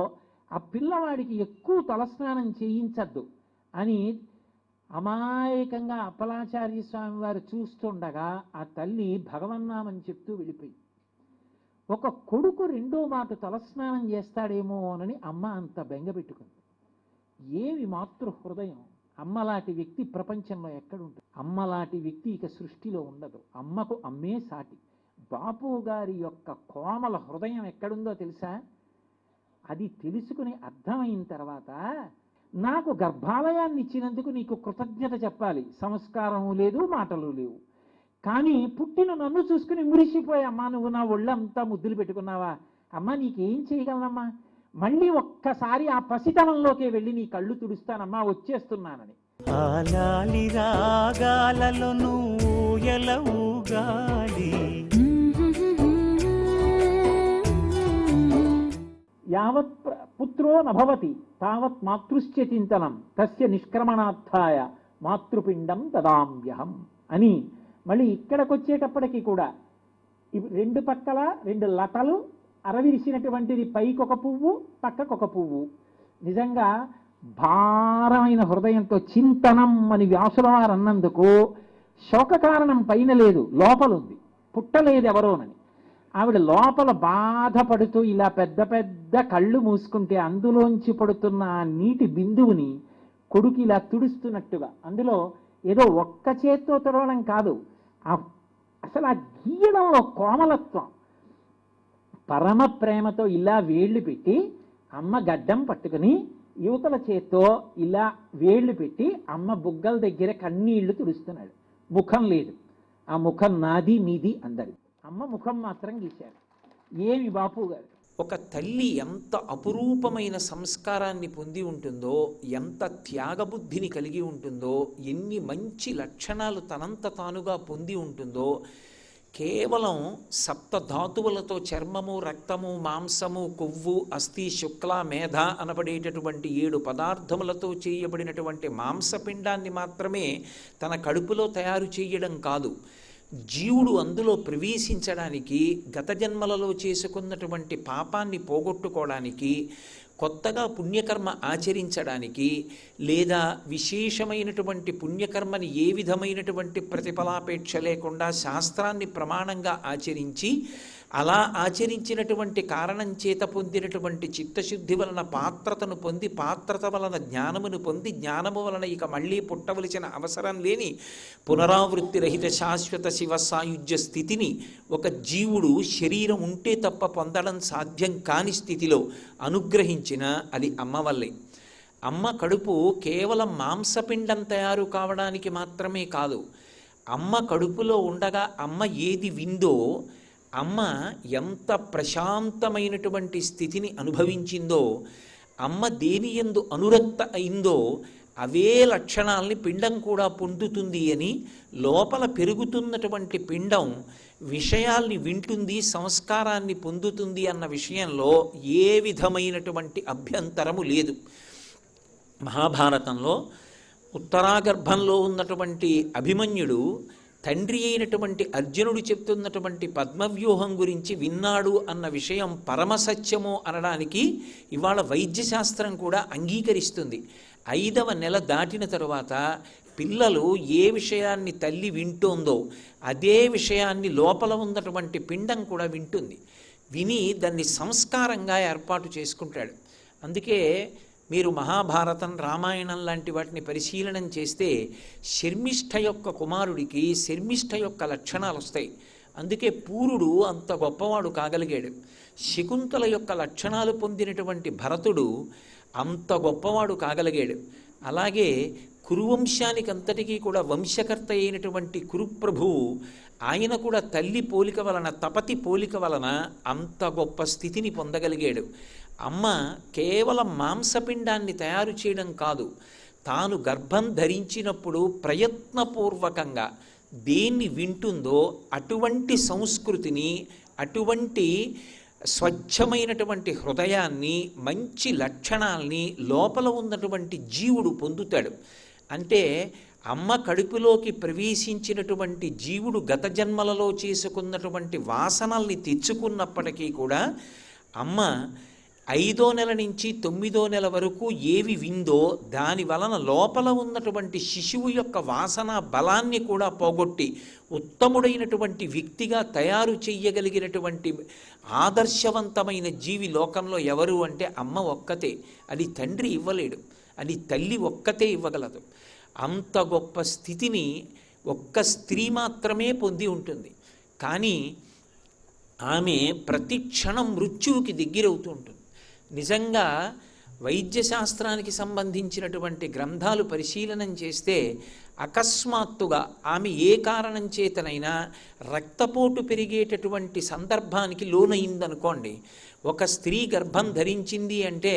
ఆ పిల్లవాడికి ఎక్కువ తలస్నానం చేయించద్దు అని అమాయకంగా అప్పలాచార్య స్వామి వారు చూస్తుండగా ఆ తల్లి భగవన్నామని చెప్తూ వెళ్ళిపోయి, ఒక కొడుకు 2వ మాట తలస్నానం చేస్తాడేమో అని అమ్మ అంత బెంగ పెట్టుకుంది. ఏమి మాతృ హృదయం! అమ్మలాంటి వ్యక్తి ప్రపంచంలో ఎక్కడుంటుంది? అమ్మలాంటి వ్యక్తి ఇక సృష్టిలో ఉండదు. అమ్మకు అమ్మే సాటి. బాపు గారి యొక్క కోమల హృదయం ఎక్కడుందో తెలుసా? అది తెలుసుకుని అర్థమైన తర్వాత నాకు గర్భాలయాన్ని ఇచ్చినందుకు నీకు కృతజ్ఞత చెప్పాలి. సంస్కారం లేదు, మాటలు లేవు, కానీ పుట్టిన నన్ను చూసుకుని మురిసిపోయి, అమ్మా నువ్వు నా ఒళ్ళంతా ముద్దులు పెట్టుకున్నావా, అమ్మా నీకేం చేయగలనమ్మా, మళ్ళీ ఒక్కసారి ఆ పసితనంలోకే వెళ్ళి నీ కళ్ళు తుడుస్తానమ్మా వచ్చేస్తున్నానని. ఆలాలి రాగాలలో ఊయల ఊగాలి. యావత్ పుత్రో నభవతి తావత్ మాతృశ్చ చింతనం తస్య నిష్క్రమణార్థాయ మాతృపిండం దదామ్యహం అని. మళ్ళీ ఇక్కడికి వచ్చేటప్పటికి కూడా రెండు పక్కల రెండు లతలు అరవిరిసినటువంటిది, పైకొక పువ్వు పక్కకొక పువ్వు. నిజంగా భారమైన హృదయంతో చింతనం అని వ్యాసుల వారు అన్నందుకు శోక కారణం పైన లేదు, లోపలుంది, పుట్టలేదు ఎవరోనని. ఆవిడ లోపల బాధపడుతూ ఇలా పెద్ద పెద్ద కళ్ళు మూసుకుంటే అందులోంచి పడుతున్న ఆ నీటి బిందువుని కొడుకు ఇలా తుడుస్తున్నట్టుగా, అందులో ఏదో ఒక్క చేత్తో తుడవడం కాదు, అసలు ఆ గీయడంలో కోమలత్వం, పరమ ప్రేమతో ఇలా వేళ్లు పెట్టి అమ్మ గడ్డం పట్టుకుని యువతల చేత్తో ఇలా వేళ్లు పెట్టి అమ్మ బుగ్గల దగ్గర కన్నీళ్లు తుడుస్తున్నాడు. ముఖం లేదు, ఆ ముఖం నాది మీది అందరి, అమ్మ ముఖం మాత్రం గీశారు. ఏమి బాపు గారు, ఒక తల్లి ఎంత అపురూపమైన సంస్కారాన్ని పొంది ఉంటుందో, ఎంత త్యాగబుద్ధిని కలిగి ఉంటుందో, ఎన్ని మంచి లక్షణాలు తనంత తానుగా పొంది ఉంటుందో. కేవలం సప్తధాతువులతో చర్మము, రక్తము, మాంసము, కొవ్వు, అస్థి, శుక్ల, మేధ అనబడేటటువంటి 7 పదార్థములతో చేయబడినటువంటి మాంసపిండాన్ని మాత్రమే తన కడుపులో తయారు చేయడం కాదు, జీవుడు అందులో ప్రవేశించడానికి, గత జన్మలలో చేసుకున్నటువంటి పాపాన్ని పోగొట్టుకోవడానికి, కొత్తగా పుణ్యకర్మ ఆచరించడానికి, లేదా విశేషమైనటువంటి పుణ్యకర్మని ఏ విధమైనటువంటి ప్రతిఫలాపేక్ష లేకుండా శాస్త్రాన్ని ప్రమాణంగా ఆచరించి, అలా ఆచరించినటువంటి కారణం చేత పొందినటువంటి చిత్తశుద్ధి వలన పాత్రతను పొంది, పాత్రత వలన జ్ఞానమును పొంది, జ్ఞానము వలన ఇక మళ్ళీ పుట్టవలసిన అవసరం లేని పునరావృత్తి రహిత శాశ్వత శివ సాయుధ్య స్థితిని ఒక జీవుడు శరీరం ఉంటే తప్ప పొందడం సాధ్యం కాని స్థితిలో అనుగ్రహించిన అది అమ్మ వల్లే. అమ్మ కడుపు కేవలం మాంసపిండం తయారు కావడానికి మాత్రమే కాదు, అమ్మ కడుపులో ఉండగా అమ్మ ఏది విందో, అమ్మ ఎంత ప్రశాంతమైనటువంటి స్థితిని అనుభవించిందో, అమ్మ దేని యందు అనురక్త అయిందో అవే లక్షణాలని పిండం కూడా పొందుతుంది అని, లోపల పెరుగుతున్నటువంటి పిండం విషయాల్ని వింటుంది, సంస్కారాన్ని పొందుతుంది అన్న విషయంలో ఏ విధమైనటువంటి అభ్యంతరము లేదు. మహాభారతంలో ఉత్తరాగర్భంలో ఉన్నటువంటి అభిమన్యుడు తండ్రి అయినటువంటి అర్జునుడు చెప్తున్నటువంటి పద్మవ్యూహం గురించి విన్నాడు అన్న విషయం పరమసత్యము అనడానికి ఇవాళ వైద్యశాస్త్రం కూడా అంగీకరిస్తుంది. 5వ నెల దాటిన తరువాత పిల్లలు ఏ విషయాన్ని తల్లి వింటోందో అదే విషయాన్ని లోపల ఉన్నటువంటి పిండం కూడా వింటుంది. విని దాన్ని సంస్కారంగా ఏర్పాటు చేసుకుంటాడు. అందుకే మీరు మహాభారతం, రామాయణం లాంటి వాటిని పరిశీలనం చేస్తే శర్మిష్ఠ యొక్క కుమారుడికి శర్మిష్ఠ యొక్క లక్షణాలు వస్తాయి. అందుకే పూరుడు అంత గొప్పవాడు కాగలిగాడు. శకుంతల యొక్క లక్షణాలు పొందినటువంటి భరతుడు అంత గొప్పవాడు కాగలిగాడు. అలాగే కురువంశానికి అంతటికీ కూడా వంశకర్త అయినటువంటి కురుప్రభువు, ఆయన కూడా తల్లి పోలిక వలన, తపతి పోలిక వలన అంత గొప్ప స్థితిని పొందగలిగాడు. అమ్మ కేవలం మాంసపిండాన్ని తయారు చేయడం కాదు, తాను గర్భం ధరించినప్పుడు ప్రయత్నపూర్వకంగా దేన్ని వింటుందో అటువంటి సంస్కృతిని, అటువంటి స్వచ్ఛమైనటువంటి హృదయాన్ని, మంచి లక్షణాల్ని లోపల ఉన్నటువంటి జీవుడు పొందుతాడు. అంటే అమ్మ కడుపులోకి ప్రవేశించినటువంటి జీవుడు గత జన్మలలో చేసుకున్నటువంటి వాసనల్ని తెచ్చుకున్నప్పటికీ కూడా అమ్మ 5వ నెల నుంచి 9వ నెల వరకు ఏవి విందో దాని వలన లోపల ఉన్నటువంటి శిశువు యొక్క వాసన బలాన్ని కూడా పోగొట్టి ఉత్తముడైనటువంటి వ్యక్తిగా తయారు చెయ్యగలిగినటువంటి ఆదర్శవంతమైన జీవి లోకంలో ఎవరు అంటే అమ్మ ఒక్కతే. అది తండ్రి ఇవ్వలేడు, అది తల్లి ఒక్కతే ఇవ్వగలదు. అంత గొప్ప స్థితిని ఒక్క స్త్రీ మాత్రమే పొంది ఉంటుంది. కానీ ఆమె ప్రతి క్షణం మృత్యువుకి దగ్గరవుతూ ఉంటుంది. నిజంగా వైద్యశాస్త్రానికి సంబంధించినటువంటి గ్రంథాలు పరిశీలనం చేస్తే అకస్మాత్తుగా ఆమె ఏ కారణం చేతనైనా రక్తపోటు పెరిగేటటువంటి సందర్భానికి లోనయిందనుకోండి, ఒక స్త్రీ గర్భం ధరించింది అంటే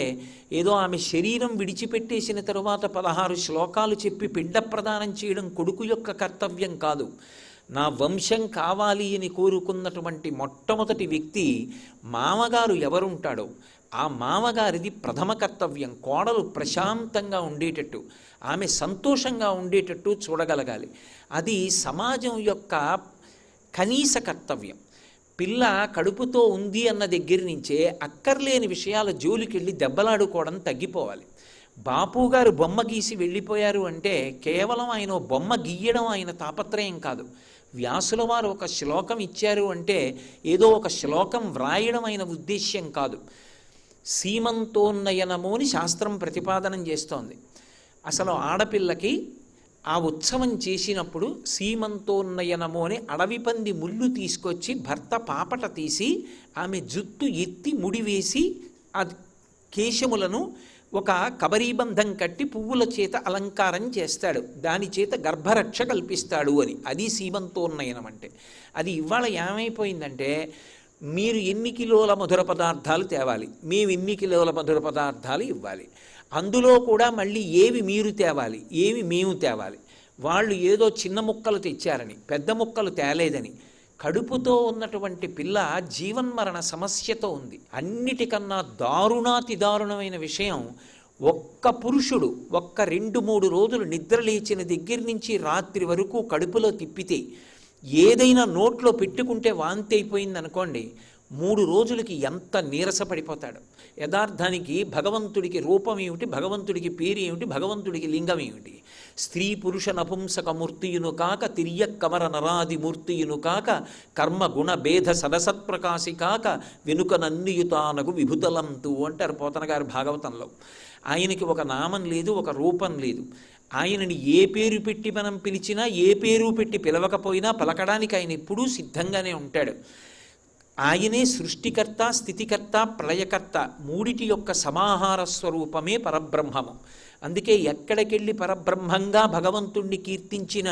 ఏదో ఆమె శరీరం విడిచిపెట్టేసిన తరువాత 16 శ్లోకాలు చెప్పి పిండ ప్రదానం చేయడం కొడుకు యొక్క కర్తవ్యం కాదు. నా వంశం కావాలి అని కోరుకున్నటువంటి మొట్టమొదటి వ్యక్తి మామగారు ఎవరుంటాడో ఆ మామగారిది ప్రథమ కర్తవ్యం. కోడలు ప్రశాంతంగా ఉండేటట్టు, ఆమె సంతోషంగా ఉండేటట్టు చూడగలగాలి. అది సమాజం యొక్క కనీస కర్తవ్యం. పిల్ల కడుపుతో ఉంది అన్న దగ్గర నుంచే అక్కర్లేని విషయాల జోలికెళ్ళి దెబ్బలాడుకోవడం తగ్గిపోవాలి. బాపుగారు బొమ్మ గీసి వెళ్ళిపోయారు అంటే కేవలం ఆయన బొమ్మ గీయడం ఆయన తాపత్రయం కాదు. వ్యాసుల వారు ఒక శ్లోకం ఇచ్చారు అంటే ఏదో ఒక శ్లోకం వ్రాయడం ఆయన ఉద్దేశ్యం కాదు. సీమంతోన్నయనము అని శాస్త్రం ప్రతిపాదనం చేస్తోంది. అసలు ఆడపిల్లకి ఆ ఉత్సవం చేసినప్పుడు సీమంతోన్నయనము అని అడవి పంది ముళ్ళు తీసుకొచ్చి భర్త పాపట తీసి ఆమె జుత్తు ఎత్తి ముడివేసి ఆ కేశములను ఒక కబరీబంధం కట్టి పువ్వుల చేత అలంకారం చేస్తాడు, దాని చేత గర్భరక్ష కల్పిస్తాడు అని. అది సీమంతోన్నయనం అంటే. అది ఇవాళ ఏమైపోయిందంటే మీరు ఎన్ని కిలోల మధుర పదార్థాలు తేవాలి, మేము ఎన్ని కిలోల మధుర పదార్థాలు ఇవ్వాలి, అందులో కూడా మళ్ళీ ఏవి మీరు తేవాలి ఏవి మేము తేవాలి. వాళ్ళు ఏదో చిన్న ముక్కలు తెచ్చారని పెద్ద ముక్కలు తేలేదని. కడుపుతో ఉన్నటువంటి పిల్ల జీవన్మరణ సమస్యతో ఉంది. అన్నిటికన్నా దారుణాతి దారుణమైన విషయం, ఒక్క పురుషుడు 2-3 రోజులు నిద్ర లేచిన దగ్గర నుంచి రాత్రి వరకు కడుపులో తిప్పితే ఏదైనా నోట్లో పెట్టుకుంటే వాంతి అయిపోయింది అనుకోండి, 3 రోజులకి ఎంత నీరసపడిపోతాడు. యథార్థానికి భగవంతుడికి రూపం ఏమిటి, భగవంతుడికి పేరు ఏమిటి, భగవంతుడికి లింగం ఏమిటి? స్త్రీ పురుష నపుంసక మూర్తియును కాక తిర్యక్కమర నరాది మూర్తియును కాక కర్మ గుణ భేద సదసత్ప్రకాశి కాక వెనుక నన్నియుతానగు విభుతలంతు అంటారు పోతన గారు భాగవతంలో. ఆయనకి ఒక నామం లేదు, ఒక రూపం లేదు. ఆయనని ఏ పేరు పెట్టి మనం పిలిచినా ఏ పేరు పెట్టి పిలవకపోయినా పలకడానికి ఆయన ఎప్పుడూ సిద్ధంగానే ఉంటాడు. ఆయనే సృష్టికర్త, స్థితికర్త, ప్రళయకర్త, మూడిటి యొక్క సమాహార స్వరూపమే పరబ్రహ్మము. అందుకే ఎక్కడికెళ్ళి పరబ్రహ్మంగా భగవంతుణ్ణి కీర్తించిన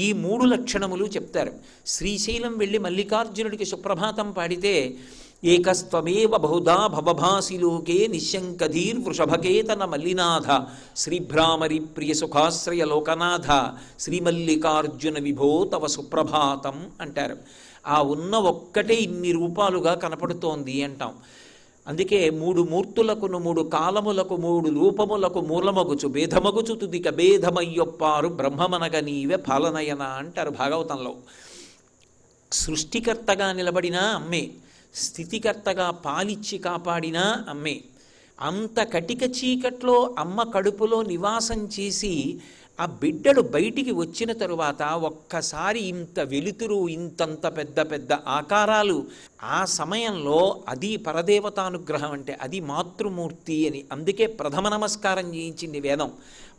ఈ 3 లక్షణములు చెప్తారు. శ్రీశైలం వెళ్ళి మల్లికార్జునుడికి సుప్రభాతం పాడితే ఏకస్త్వమేవ బహుధా భవభాసి లోకే నిశంకధీర్ వృషభకేతన మల్లినాథ శ్రీభ్రామరి ప్రియ సుఖాశ్రయ లోకనాథ శ్రీమల్లికార్జున విభో తవ సుప్రభాతం అంటారు. ఆ ఉన్న ఒక్కటే ఇన్ని రూపాలుగా కనపడుతోంది అంటాం. అందుకే 3 మూర్తులకును 3 కాలములకు 3 రూపములకు మూలమగుచు భేదమగుచు తుదిక భేదమయ్యొప్పారు బ్రహ్మమనగ నీవే ఫాలనయన అంటారు భాగవతంలో. సృష్టికర్తగా నిలబడినా అమ్మే, స్థితికర్తగా పాలిచ్చి కాపాడినా అమ్మే. అంత కటిక చీకట్లో అమ్మ కడుపులో నివాసం చేసి ఆ బిడ్డడు బయటికి వచ్చిన తరువాత ఒక్కసారి ఇంత వెలుతురు, ఇంతంత పెద్ద పెద్ద ఆకారాలు, ఆ సమయంలో అది పరదేవతానుగ్రహం అంటే అది మాతృమూర్తి అని. అందుకే ప్రథమ నమస్కారం చేయించింది వేదం,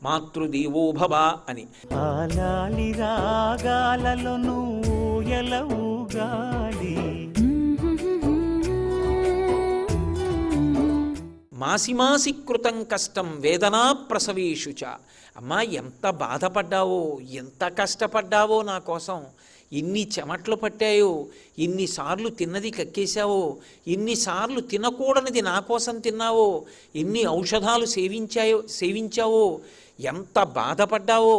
మాతృదేవోభవ అని. ఆలాలి రాగాలలో ఊయలవుగాలి మాసి మాసి కృతం కష్టం వేదనా ప్రసవేషుచ. అమ్మా ఎంత బాధపడ్డావో, ఎంత కష్టపడ్డావో నా కోసం, ఎన్ని చెమట్లు పట్టాయో, ఎన్నిసార్లు తిన్నది కక్కేశావో, ఎన్నిసార్లు తినకూడనిది నా కోసం తిన్నావో, ఎన్ని ఔషధాలు సేవించావో, ఎంత బాధపడ్డావో.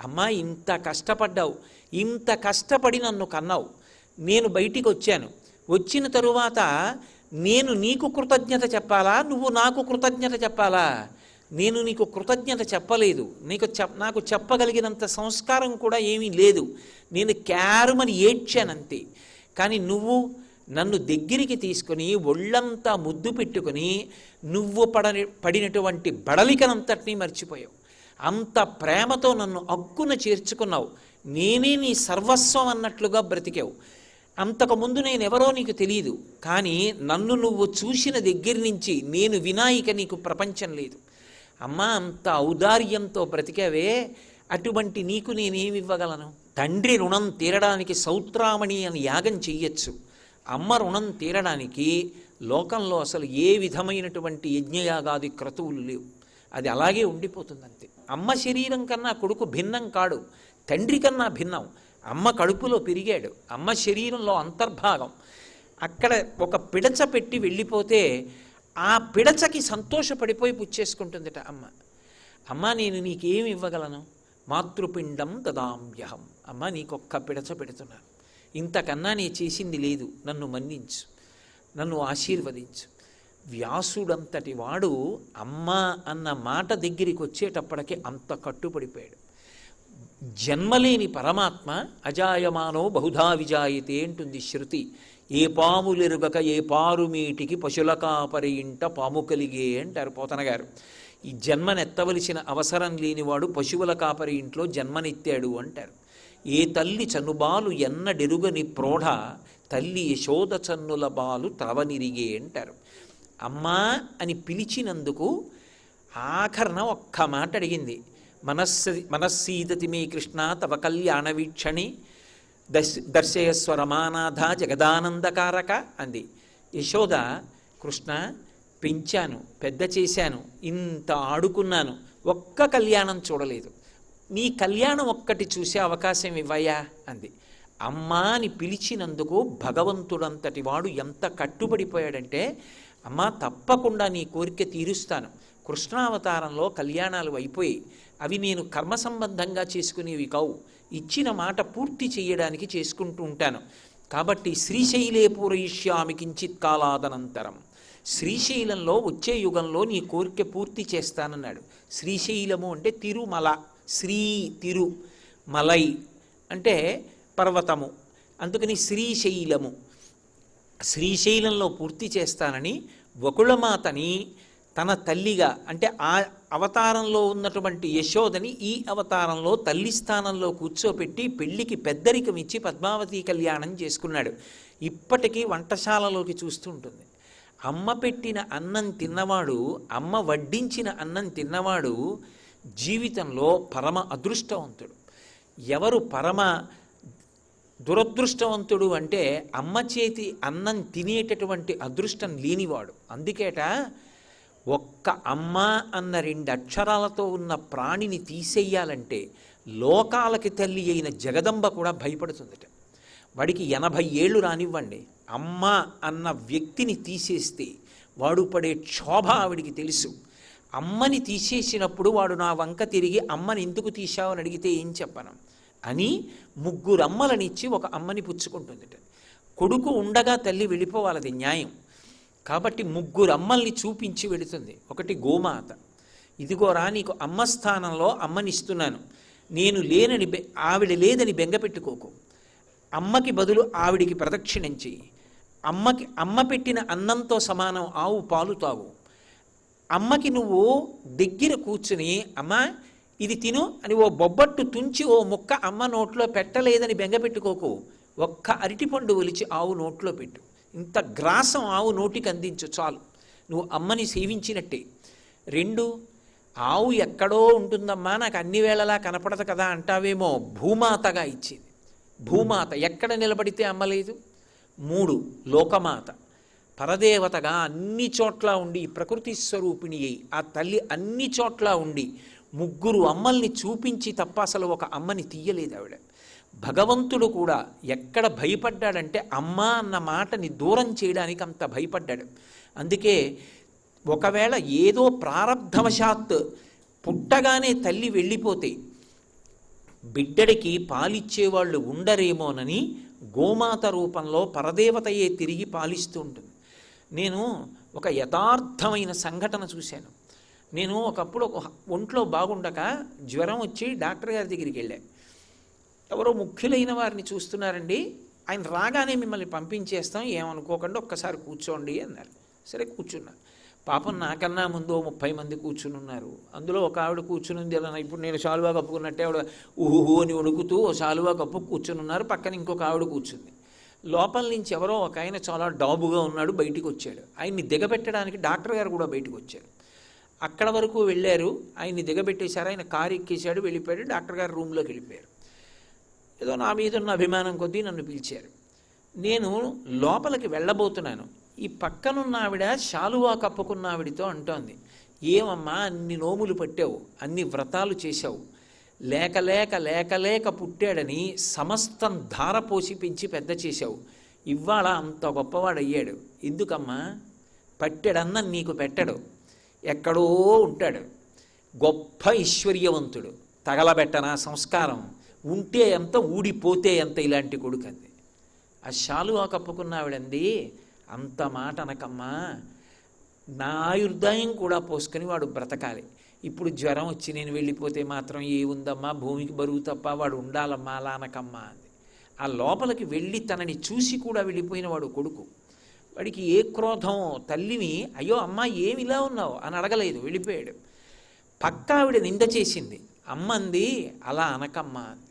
అమ్మా ఇంత కష్టపడ్డావు, ఇంత కష్టపడి నన్ను కన్నావు, నేను బయటికి వచ్చాను, వచ్చిన తరువాత నేను నీకు కృతజ్ఞత చెప్పాలా, నువ్వు నాకు కృతజ్ఞత చెప్పాలా? నేను నీకు కృతజ్ఞత చెప్పలేదు, నాకు చెప్పగలిగినంత సంస్కారం కూడా ఏమీ లేదు. నేను క్యారుమని ఏడ్చానంతే. కానీ నువ్వు నన్ను దగ్గరికి తీసుకుని ఒళ్ళంతా ముద్దు పెట్టుకుని నువ్వు పడినటువంటి బడలికనంతటినీ మర్చిపోయావు. అంత ప్రేమతో నన్ను అక్కున చేర్చుకున్నావు. నేనే నీ సర్వస్వం అన్నట్లుగా బ్రతికావు. అంతకుముందు నేనెవరో నీకు తెలియదు, కానీ నన్ను నువ్వు చూసిన దగ్గర నుంచి నేను వినాయిక నీకు ప్రపంచం లేదు. అమ్మా అంత ఔదార్యంతో బ్రతికావే, అటువంటి నీకు నేనేమివ్వగలను? తండ్రి రుణం తీరడానికి సౌత్రామణి అని యాగం చెయ్యొచ్చు, అమ్మ రుణం తీరడానికి లోకంలో అసలు ఏ విధమైనటువంటి యజ్ఞయాగాది క్రతువులు లేవు. అది అలాగే ఉండిపోతుంది అంతే. అమ్మ శరీరం కన్నా కొడుకు భిన్నం కాడు, తండ్రి కన్నా భిన్నం. అమ్మ కడుపులో పెరిగాడు, అమ్మ శరీరంలో అంతర్భాగం. అక్కడ ఒక పిడచ పెట్టి వెళ్ళిపోతే ఆ పిడచకి సంతోషపడిపోయి పుచ్చేసుకుంటుందట అమ్మ. అమ్మ నేను నీకేమి ఇవ్వగలను? మాతృపిండం దదామ్యహం. అమ్మ నీకొక్క పిడచ పెడుతున్నాను, ఇంతకన్నా నీ చేసింది లేదు, నన్ను మన్నించు, నన్ను ఆశీర్వదించు. వ్యాసుడంతటి వాడు అమ్మ అన్న మాట దగ్గరికి వచ్చేటప్పటికి అంత కట్టుపడిపోయాడు. జన్మలేని పరమాత్మ అజాయమానో బహుధా విజాయతే అంటుంది శృతి. ఏ పాములెరుగక ఏ పారుమీటికి పశుల కాపరి ఇంట పాము కలిగే అంటారు పోతన గారు. ఈ జన్మనెత్తవలసిన అవసరం లేనివాడు పశువుల కాపరి ఇంట్లో జన్మనెత్తాడు అంటారు. ఏ తల్లి చనుబాలు ఎన్నడెరుగని ప్రోఢ తల్లి యశోద చన్నుల బాలు త్రవనిరిగే అంటారు. అమ్మా అని పిలిచినందుకు ఆఖరణ ఒక్క మాట అడిగింది. మనస్సీదతి మే కృష్ణ తవ కళ్యాణ వీక్షణి దర్శయస్వరమానాథ జగదానందకారక అంది. యశోద, కృష్ణ పెంచాను, పెద్ద చేశాను, ఇంత ఆడుకున్నాను, ఒక్క కళ్యాణం చూడలేదు, నీ కళ్యాణం ఒక్కటి చూసే అవకాశం ఇవ్వయా అంది. అమ్మా అని పిలిచినందుకు భగవంతుడంతటి వాడు ఎంత కట్టుబడిపోయాడంటే, అమ్మా తప్పకుండా నీ కోరిక తీరుస్తాను. కృష్ణావతారంలో కళ్యాణాలు అయిపోయి అవి నేను కర్మ సంబంధంగా చేసుకునేవి కావు, ఇచ్చిన మాట పూర్తి చేయడానికి చేసుకుంటూ ఉంటాను. కాబట్టి శ్రీశైలే పూరయిష్యామి కించిత్ కాలాదనంతరం, శ్రీశైలంలో వచ్చే యుగంలో నీ కోరిక పూర్తి చేస్తానన్నాడు. శ్రీశైలము అంటే తిరుమల, శ్రీ తిరు, మలై అంటే పర్వతము, అందుకని శ్రీశైలము. శ్రీశైలంలో పూర్తి చేస్తానని వకుళమాతని తన తల్లిగా, అంటే ఆ అవతారంలో ఉన్నటువంటి యశోదని ఈ అవతారంలో తల్లి స్థానంలో కూర్చోపెట్టి పెళ్లికి పెద్దరికం ఇచ్చి పద్మావతి కళ్యాణం చేసుకున్నాడు. ఇప్పటికీ వంటశాలలోకి చూస్తూ ఉంటుంది. అమ్మ పెట్టిన అన్నం తిన్నవాడు, అమ్మ వడ్డించిన అన్నం తిన్నవాడు జీవితంలో పరమ అదృష్టవంతుడు. ఎవరు పరమ దురదృష్టవంతుడు అంటే అమ్మ చేతి అన్నం తినేటటువంటి అదృష్టం లేనివాడు. అందుకేట ఒక్క అమ్మ అన్న 2 అక్షరాలతో ఉన్న ప్రాణిని తీసేయాలంటే లోకాలకి తల్లి అయిన జగదంబ కూడా భయపడుతుందట. వాడికి 80 ఏళ్ళు రానివ్వండి, అమ్మ అన్న వ్యక్తిని తీసేస్తే వాడు పడే క్షోభ ఆవిడికి తెలుసు. అమ్మని తీసేసినప్పుడు వాడు నా వంక తిరిగి అమ్మని ఎందుకు తీశావని అడిగితే ఏం చెప్పను అని 3 అమ్మలనిచ్చి ఒక అమ్మని పుచ్చుకుంటుందిట. కొడుకు ఉండగా తల్లి వెళ్ళిపోవాలది న్యాయం. కాబట్టి 3 అమ్మల్ని చూపించి వెళుతుంది. ఒకటి గోమాత, ఇదిగోరా నీకు అమ్మ స్థానంలో అమ్మనిస్తున్నాను, నేను లేనని ఆవిడ లేదని బెంగపెట్టుకోకు, అమ్మకి బదులు ఆవిడికి ప్రదక్షిణం చెయ్యి, అమ్మ పెట్టిన అన్నంతో సమానం ఆవు పాలు తాగు, అమ్మకి నువ్వు దగ్గర కూర్చుని అమ్మ ఇది తిను అని ఓ బొబ్బట్టు తుంచి ఓ ముక్క అమ్మ నోట్లో పెట్టలేదని బెంగపెట్టుకోకు, ఒక్క అరటిపండు ఒలిచి ఆవు నోట్లో పెట్టు, ఇంత గ్రాసం ఆవు నోటికి అందించు చాలు, నువ్వు అమ్మని సేవించినట్టే. 2, ఆవు ఎక్కడో ఉంటుందమ్మా నాకు అన్ని వేళలా కనపడదు కదా అంటావేమో, భూమాతగా ఇచ్చింది. భూమాత ఎక్కడ నిలబడితే అమ్మలేదు. 3, లోకమాత, పరదేవతగా అన్ని చోట్ల ఉండి ప్రకృతి స్వరూపిణి అయి ఆ తల్లి అన్ని చోట్ల ఉండి 3 అమ్మల్ని చూపించి తప్ప అసలు ఒక అమ్మని తీయలేదు ఆవిడ. భగవంతుడు కూడా ఎక్కడ భయపడ్డాడంటే అమ్మ అన్న మాటని దూరం చేయడానికి అంత భయపడ్డాడు. అందుకే ఒకవేళ ఏదో ప్రారబ్ధవశాత్ పుట్టగానే తల్లి వెళ్ళిపోతే బిడ్డడికి పాలిచ్చేవాళ్ళు ఉండరేమోనని గోమాత రూపంలో పరదేవతయే తిరిగి పాలిస్తూ ఉంటుంది. నేను ఒక యథార్థమైన సంఘటన చూశాను. నేను ఒకప్పుడు ఒంట్లో బాగుండక జ్వరం వచ్చి డాక్టర్ గారి దగ్గరికి వెళ్ళాను. ఎవరో ముఖ్యులైన వారిని చూస్తున్నారండి, ఆయన రాగానే మిమ్మల్ని పంపించేస్తాం, ఏమనుకోకుండా ఒక్కసారి కూర్చోండి అన్నారు. సరే కూర్చున్నా. పాపం నాకన్నా ముందు 30 మంది కూర్చుని ఉన్నారు. అందులో ఒక ఆవిడ కూర్చునింది. ఎలా ఇప్పుడు నేను శాలువా కప్పుకున్నట్టే ఆవిడ ఊహు అని వణుకుతూ శాలువా కప్పు కూర్చుని ఉన్నారు. పక్కన ఇంకొక ఆవిడ కూర్చుంది. లోపల నుంచి ఎవరో ఒక ఆయన చాలా డాబుగా ఉన్నాడు, బయటికి వచ్చాడు. ఆయన్ని దిగబెట్టడానికి డాక్టర్ గారు కూడా బయటకు వచ్చారు. అక్కడ వరకు వెళ్ళారు, ఆయన్ని దిగబెట్టేశారు. ఆయన కారు ఎక్కేశాడు, వెళ్ళిపోయాడు. డాక్టర్ గారు రూమ్లోకి వెళ్ళిపోయారు. ఏదో నా మీద ఉన్న అభిమానం కొద్దీ నన్ను పిలిచారు. నేను లోపలికి వెళ్ళబోతున్నాను. ఈ పక్కనున్న ఆవిడ శాలువా కప్పుకున్న ఆవిడితో అంటోంది, ఏమమ్మా అన్ని నోములు పట్టావు, అన్ని వ్రతాలు చేశావు, లేక లేక లేక లేక పుట్టాడని సమస్తం ధారపోసి పెంచి పెద్ద చేశావు, ఇవాళ అంత గొప్పవాడయ్యాడు, ఎందుకమ్మా? పట్టెడన్న నీకు పెట్టడు, ఎక్కడో ఉంటాడు, గొప్ప ఐశ్వర్యవంతుడు, తగలబెట్టనా సంస్కారం, ఉంటే ఎంత ఊడిపోతే ఎంత ఇలాంటి కొడుకు అంది. ఆ శాలువా కప్పుకున్న ఆవిడంది, అంత మాట అనకమ్మా, నా ఆయుర్దాయం కూడా పోసుకొని వాడు బ్రతకాలి, ఇప్పుడు జ్వరం వచ్చి నేను వెళ్ళిపోతే మాత్రం ఏముందమ్మా, భూమికి బరువు తప్ప వాడు ఉండాలమ్మా, అలా అనకమ్మా అంది. ఆ లోపలికి వెళ్ళి తనని చూసి కూడా వెళ్ళిపోయిన వాడు కొడుకు. వాడికి ఏ క్రోధం, తల్లిని అయ్యో అమ్మా ఏమిలా ఉన్నావు అని అడగలేదు, వెళ్ళిపోయాడు. పక్క ఆవిడ నింద చేసింది, అమ్మ అంది, అలా అనకమ్మా అంది.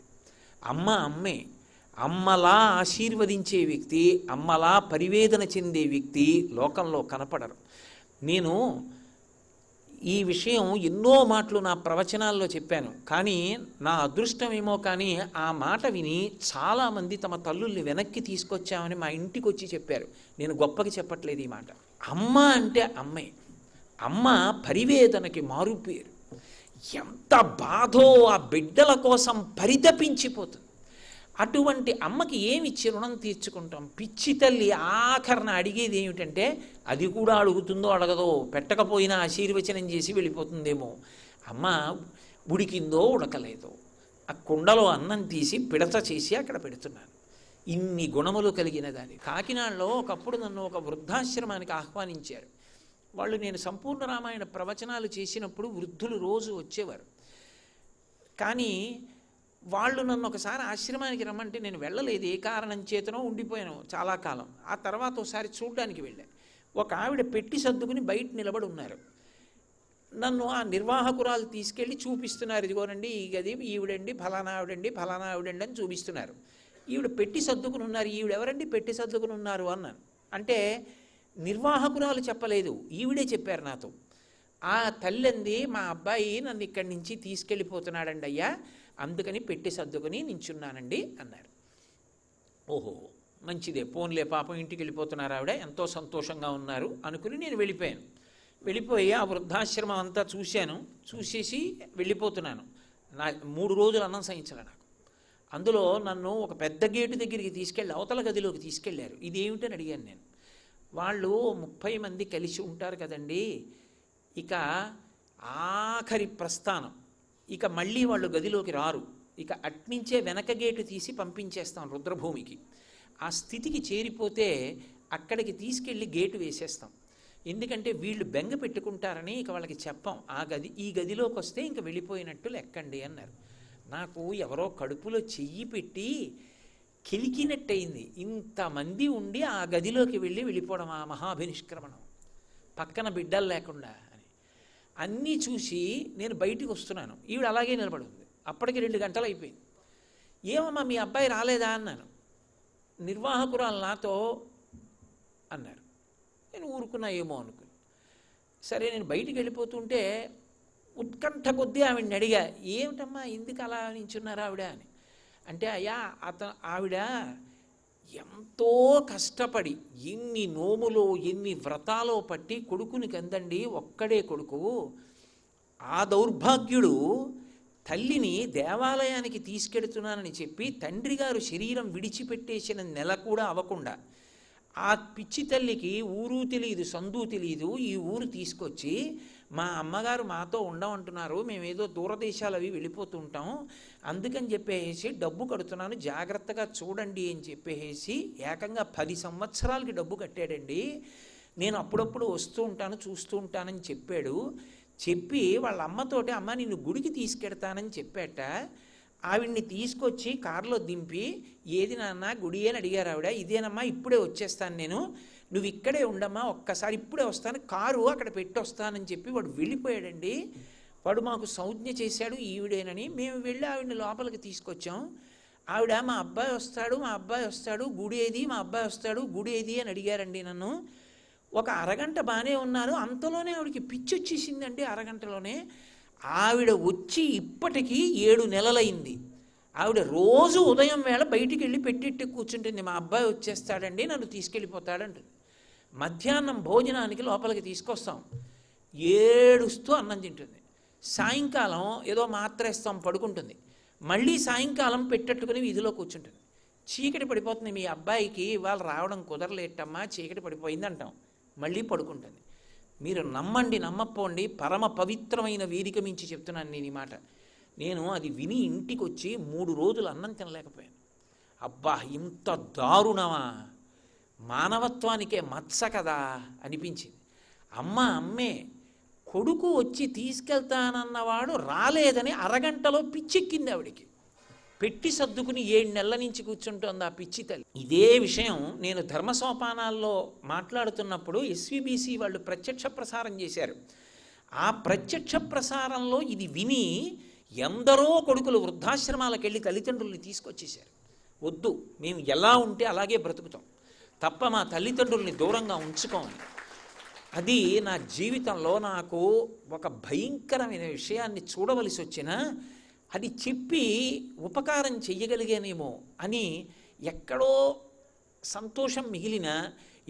అమ్మ అమ్మే, అమ్మలా ఆశీర్వదించే వ్యక్తి, అమ్మలా పరివేదన చెందే వ్యక్తి లోకంలో కనపడరు. నేను ఈ విషయం ఎన్నో మాటలు నా ప్రవచనాల్లో చెప్పాను, కానీ నా అదృష్టమేమో కానీ ఆ మాట విని చాలామంది తమ తల్లుల్ని వెనక్కి తీసుకొచ్చామని మా ఇంటికి వచ్చి చెప్పారు. నేను గొప్పకి చెప్పట్లేదు ఈ మాట. అమ్మ అంటే అమ్మే, అమ్మ పరివేదనకి మారుపేరు. ఎంత బాధో ఆ బిడ్డల కోసం పరితపించిపోతుంది. అటువంటి అమ్మకి ఏమిచ్చి రుణం తీర్చుకుంటాం? పిచ్చి తల్లి ఆఖరణ అడిగేది ఏమిటంటే, అది కూడా అడుగుతుందో అడగదో, పెట్టకపోయినా ఆశీర్వచనం చేసి వెళ్ళిపోతుందేమో. అమ్మ ఉడికిందో ఉడకలేదో, ఆ కుండలో అన్నం తీసి పిడత చేసి అక్కడ పెడుతున్నాను. ఇన్ని గుణములు కలిగిన దాన్ని. కాకినాడలో ఒకప్పుడు నన్ను ఒక వృద్ధాశ్రమానికి ఆహ్వానించారు. వాళ్ళు నేను సంపూర్ణ రామాయణ ప్రవచనాలు చేసినప్పుడు వృద్ధులు రోజు వచ్చేవారు. కానీ వాళ్ళు నన్ను ఒకసారి ఆశ్రమానికి రమ్మంటే నేను వెళ్ళలేదు, ఏ కారణం చేతనో ఉండిపోయాను చాలా కాలం. ఆ తర్వాత ఒకసారి చూడ్డానికి వెళ్ళాను. ఒక ఆవిడ పెట్టి సర్దుకుని బయట నిలబడి ఉన్నారు. నన్ను ఆ నిర్వాహకురాలు తీసుకెళ్ళి చూపిస్తున్నారు, ఇదిగోనండి ఈ గది ఈవిడండి, ఫలానా ఆవిడండి, ఫలానా ఆవిడండి అని చూపిస్తున్నారు. ఈవిడ పెట్టి సర్దుకుని ఉన్నారు. ఈవిడెవరండి పెట్టి సర్దుకుని ఉన్నారు అన్నాను. అంటే నిర్వాహకురాలు చెప్పలేదు, ఈవిడే చెప్పారు నాతో. ఆ తల్లింది, మా అబ్బాయి నన్ను ఇక్కడి నుంచి తీసుకెళ్ళిపోతున్నాడండి అయ్యా, అందుకని పెట్టి సర్దుకుని నించున్నానండి అన్నారు. ఓహో మంచిదే, పోన్లే పాపం ఇంటికి వెళ్ళిపోతున్నారు ఆవిడ, ఎంతో సంతోషంగా ఉన్నారు అనుకుని నేను వెళ్ళిపోయాను. వెళ్ళిపోయి ఆ వృద్ధాశ్రమం అంతా చూశాను. చూసేసి వెళ్ళిపోతున్నాను. 3 రోజులు అన్నం సహించలే నాకు. అందులో నన్ను ఒక పెద్ద గేటు దగ్గరికి తీసుకెళ్ళి అవతల గదిలోకి తీసుకెళ్లారు. ఇదేమిటని అడిగాను నేను. వాళ్ళు 30 మంది కలిసి ఉంటారు కదండి, ఇక ఆఖరి ప్రస్థానం, ఇక మళ్ళీ వాళ్ళు గదిలోకి రారు, ఇక అట్నుంచే వెనక గేటు తీసి పంపించేస్తాం రుద్రభూమికి. ఆ స్థితికి చేరిపోతే అక్కడికి తీసుకెళ్ళి గేటు వేసేస్తాం. ఎందుకంటే వీళ్ళు బెంగ పెట్టుకుంటారని ఇక వాళ్ళకి చెప్పాం, ఈ గదిలోకి వస్తే ఇంక వెళ్ళిపోయినట్టు లెక్కండి అన్నారు. నాకు ఎవరో కడుపులో చెయ్యి పెట్టి కిలికినట్టయింది. ఇంతమంది ఉండి ఆ గదిలోకి వెళ్ళిపోవడం, ఆ మహాభినిష్క్రమణం, పక్కన బిడ్డలు లేకుండా అని అన్నీ చూసి నేను బయటికి వస్తున్నాను. ఈవిడ అలాగే నిలబడి ఉంది. అప్పటికి 2 గంటలు అయిపోయింది. ఏమమ్మా మీ అబ్బాయి రాలేదా అన్నాను. నిర్వాహకురాలు నాతో అన్నారు. నేను ఊరుకున్నా ఏమో అనుకుని. సరే నేను బయటికి వెళ్ళిపోతుంటే ఉత్కంఠ కొద్దీ ఆవిడని అడిగా, ఏమిటమ్మా ఎందుకు అలా నించున్నారా ఆవిడ అని. అంటే అయ్యా ఆవిడ ఎంతో కష్టపడి ఎన్ని నోములో ఎన్ని వ్రతాలో పట్టి కొడుకుని కందండి, ఒక్కడే కొడుకు. ఆ దౌర్భాగ్యుడు తల్లిని దేవాలయానికి తీసుకెడుతున్నానని చెప్పి తండ్రి గారు శరీరం విడిచిపెట్టేసిన నెల కూడా అవ్వకుండా ఆ పిచ్చి తల్లికి ఊరు తెలియదు సందు తెలియదు ఈ ఊరు తీసుకొచ్చి, మా అమ్మగారు మాతో ఉండమంటున్నారు, మేమేదో దూరదేశాలు అవి వెళ్ళిపోతుంటాం, అందుకని చెప్పేసి డబ్బు కడుతున్నాను జాగ్రత్తగా చూడండి అని చెప్పేసి ఏకంగా 10 సంవత్సరాలకి డబ్బు కట్టాడండి. నేను అప్పుడప్పుడు వస్తూ ఉంటాను చూస్తూ ఉంటానని చెప్పాడు. చెప్పి వాళ్ళ అమ్మతోటి, అమ్మ నిన్ను గుడికి తీసుకెడతానని చెప్పాట. ఆవిడ్ని తీసుకొచ్చి కారులో దింపి, ఏది నాన్న గుడి అని అడిగారు ఆవిడ. ఇదేనమ్మా ఇప్పుడే వచ్చేస్తాను నేను, నువ్వు ఇక్కడే ఉండమ్మా, ఒక్కసారి ఇప్పుడే వస్తాను, కారు అక్కడ పెట్టి వస్తానని చెప్పి వాడు వెళ్ళిపోయాడండి. వాడు మాకు సంజ్ఞ చేశాడు ఈవిడేనని. మేము వెళ్ళి ఆవిడని లోపలికి తీసుకొచ్చాం. ఆవిడ మా అబ్బాయి వస్తాడు గుడి ఏది, మా అబ్బాయి వస్తాడు గుడి ఏది అని అడిగారండి నన్ను. ఒక అరగంట బాగానే ఉన్నాను, అంతలోనే ఆవిడకి పిచ్చి వచ్చేసిందండి. అరగంటలోనే ఆవిడ వచ్చి ఇప్పటికీ 7 నెలలైంది. ఆవిడ రోజు ఉదయం వేళ బయటికి వెళ్ళి పెట్టిట్టి కూర్చుంటుంది, మా అబ్బాయి వచ్చేస్తాడండి నన్ను తీసుకెళ్ళిపోతాడంటుంది. మధ్యాహ్నం భోజనానికి లోపలికి తీసుకొస్తాం, ఏడుస్తూ అన్నం తింటుంది. సాయంకాలం ఏదో మాత్ర ఇస్తాం, పడుకుంటుంది. మళ్ళీ సాయంకాలం పెట్టట్టుకుని వీధిలో కూర్చుంటుంది. చీకటి పడిపోతుంది, మీ అబ్బాయికి ఇవాళ రావడం కుదరలేటమ్మా, చీకటి పడిపోయింది అంటాం, మళ్ళీ పడుకుంటుంది. మీరు నమ్మండి నమ్మపోండి, పరమ పవిత్రమైన వేదిక మించి చెప్తున్నాను నేను ఈ మాట. నేను అది విని ఇంటికి వచ్చి 3 రోజులు అన్నం తినలేకపోయాను. అబ్బా, ఇంత దారుణమా, మానవత్వానికే మత్స కదా అనిపించింది. అమ్మే, కొడుకు వచ్చి తీసుకెళ్తానన్నవాడు రాలేదని అరగంటలో పిచ్చెక్కింది ఆవిడికి. పెట్టి సర్దుకుని 7 నెలల నుంచి కూర్చుంటోంది ఆ పిచ్చి తల్లి. ఇదే విషయం నేను ధర్మసోపానాల్లో మాట్లాడుతున్నప్పుడు ఎస్విబిసి వాళ్ళు ప్రత్యక్ష ప్రసారం చేశారు. ఆ ప్రత్యక్ష ప్రసారంలో ఇది విని ఎందరో కొడుకులు వృద్ధాశ్రమాలకు వెళ్ళి తల్లిదండ్రుల్ని తీసుకొచ్చేశారు. వద్దు, మేము ఎలా ఉంటే అలాగే బ్రతుకుతాం తప్ప మా తల్లిదండ్రుల్ని దూరంగా ఉంచుకోమని. అది నా జీవితంలో నాకు ఒక భయంకరమైన విషయాన్ని చూడవలసి వచ్చినా అది చెప్పి ఉపకారం చెయ్యగలిగానేమో అని ఎక్కడో సంతోషం మిగిలిన,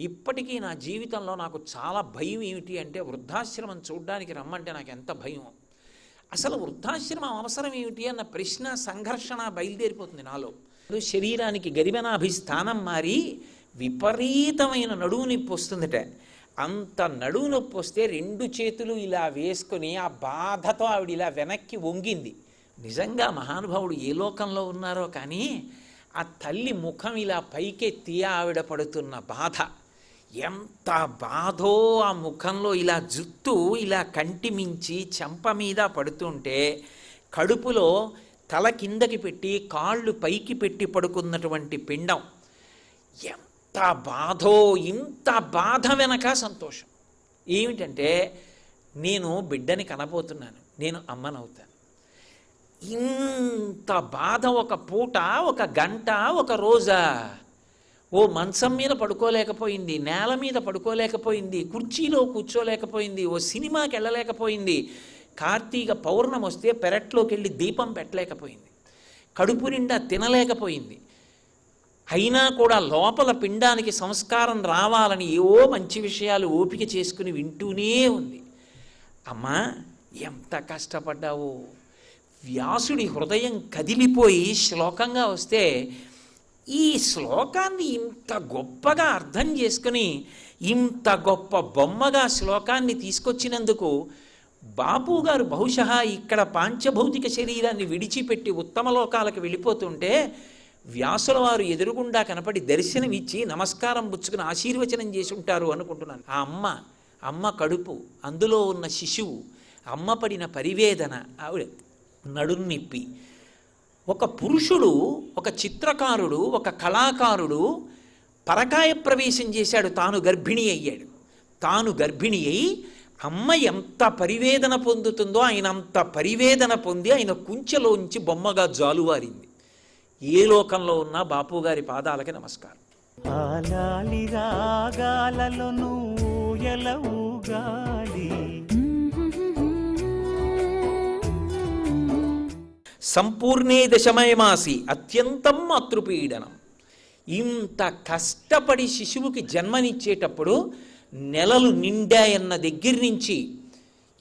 ఇప్పటికీ నా జీవితంలో నాకు చాలా భయం. ఏమిటి అంటే, వృద్ధాశ్రమం చూడ్డానికి రమ్మంటే నాకు ఎంత భయం. అసలు వృద్ధాశ్రమం అవసరం ఏమిటి అన్న ప్రశ్న, సంఘర్షణ బయలుదేరిపోతుంది నాలో. శరీరానికి గరిమనాభి స్థానం మారి విపరీతమైన నడువు నొప్పి వస్తుందట. అంత నడువు నొప్పి వస్తే 2 చేతులు ఇలా వేసుకొని ఆ బాధతో ఆవిడ ఇలా వెనక్కి వంగింది. నిజంగా మహానుభావుడు ఏ లోకంలో ఉన్నారో కానీ ఆ తల్లి ముఖం ఇలా పైకెత్తి ఆవిడ పడుతున్న బాధ ఎంత బాధో. ఆ ముఖంలో ఇలా జుట్టు ఇలా కంటి మించి చెంప మీద పడుతుంటే, కడుపులో తల కిందకి పెట్టి కాళ్ళు పైకి పెట్టి పడుకున్నటువంటి పిండం ఎంత బాధో. ఇంత బాధ వెనక సంతోషం ఏమిటంటే, నేను బిడ్డని కనబోతున్నాను, నేను అమ్మనవుతాను. ఇంత బాధ ఒక పూట, ఒక గంట, ఒక రోజా. ఓ మంచం మీద పడుకోలేకపోయింది, నేల మీద పడుకోలేకపోయింది, కుర్చీలో కూర్చోలేకపోయింది, ఓ సినిమాకి వెళ్ళలేకపోయింది, కార్తీక పౌర్ణమి వస్తే పెరట్లోకి వెళ్ళి దీపం పెట్టలేకపోయింది, కడుపు నిండా తినలేకపోయింది. అయినా కూడా లోపల పిండానికి సంస్కారం రావాలని ఏవో మంచి విషయాలు ఓపిక చేసుకుని వింటూనే ఉంది. అమ్మా, ఎంత కష్టపడ్డావో. వ్యాసుడి హృదయం కదిలిపోయి శ్లోకంగా వస్తే, ఈ శ్లోకాన్ని ఇంత గొప్పగా అర్థం చేసుకుని ఇంత గొప్ప బొమ్మగా శ్లోకాన్ని తీసుకొచ్చినందుకు బాపు గారు బహుశः ఇక్కడ పాంచభౌతిక శరీరాన్ని విడిచిపెట్టి ఉత్తమ లోకాలకు వెళ్ళిపోతుంటే వ్యాసుల వారు ఎదురుగుండా కనపడి దర్శనమిచ్చి నమస్కారం పుచ్చుకుని ఆశీర్వచనం చేసి ఉంటారు అనుకుంటున్నాను. ఆ అమ్మ కడుపు, అందులో ఉన్న శిశువు, అమ్మ పడిన పరివేదన, ఆవిడ నడున్నొప్పి. ఒక పురుషుడు, ఒక చిత్రకారుడు, ఒక కళాకారుడు పరకాయ ప్రవేశం చేశాడు, తాను గర్భిణి అయ్యాడు. తాను గర్భిణి అయి అమ్మ ఎంత పరివేదన పొందుతుందో ఆయన అంత పరివేదన పొంది ఆయన కుంచెలోంచి బొమ్మగా జాలువారింది. ఏ లోకంలో ఉన్నా బాపు గారి పాదాలకి నమస్కారం. ఆలాలి రాగాలలో ఊయల ఊగాలి, సంపూర్ణే దశమయమాసి అత్యంతం మాతృపీడనం. ఇంత కష్టపడి శిశువుకి జన్మనిచ్చేటప్పుడు నెలలు నిండాయన్న దగ్గర నుంచి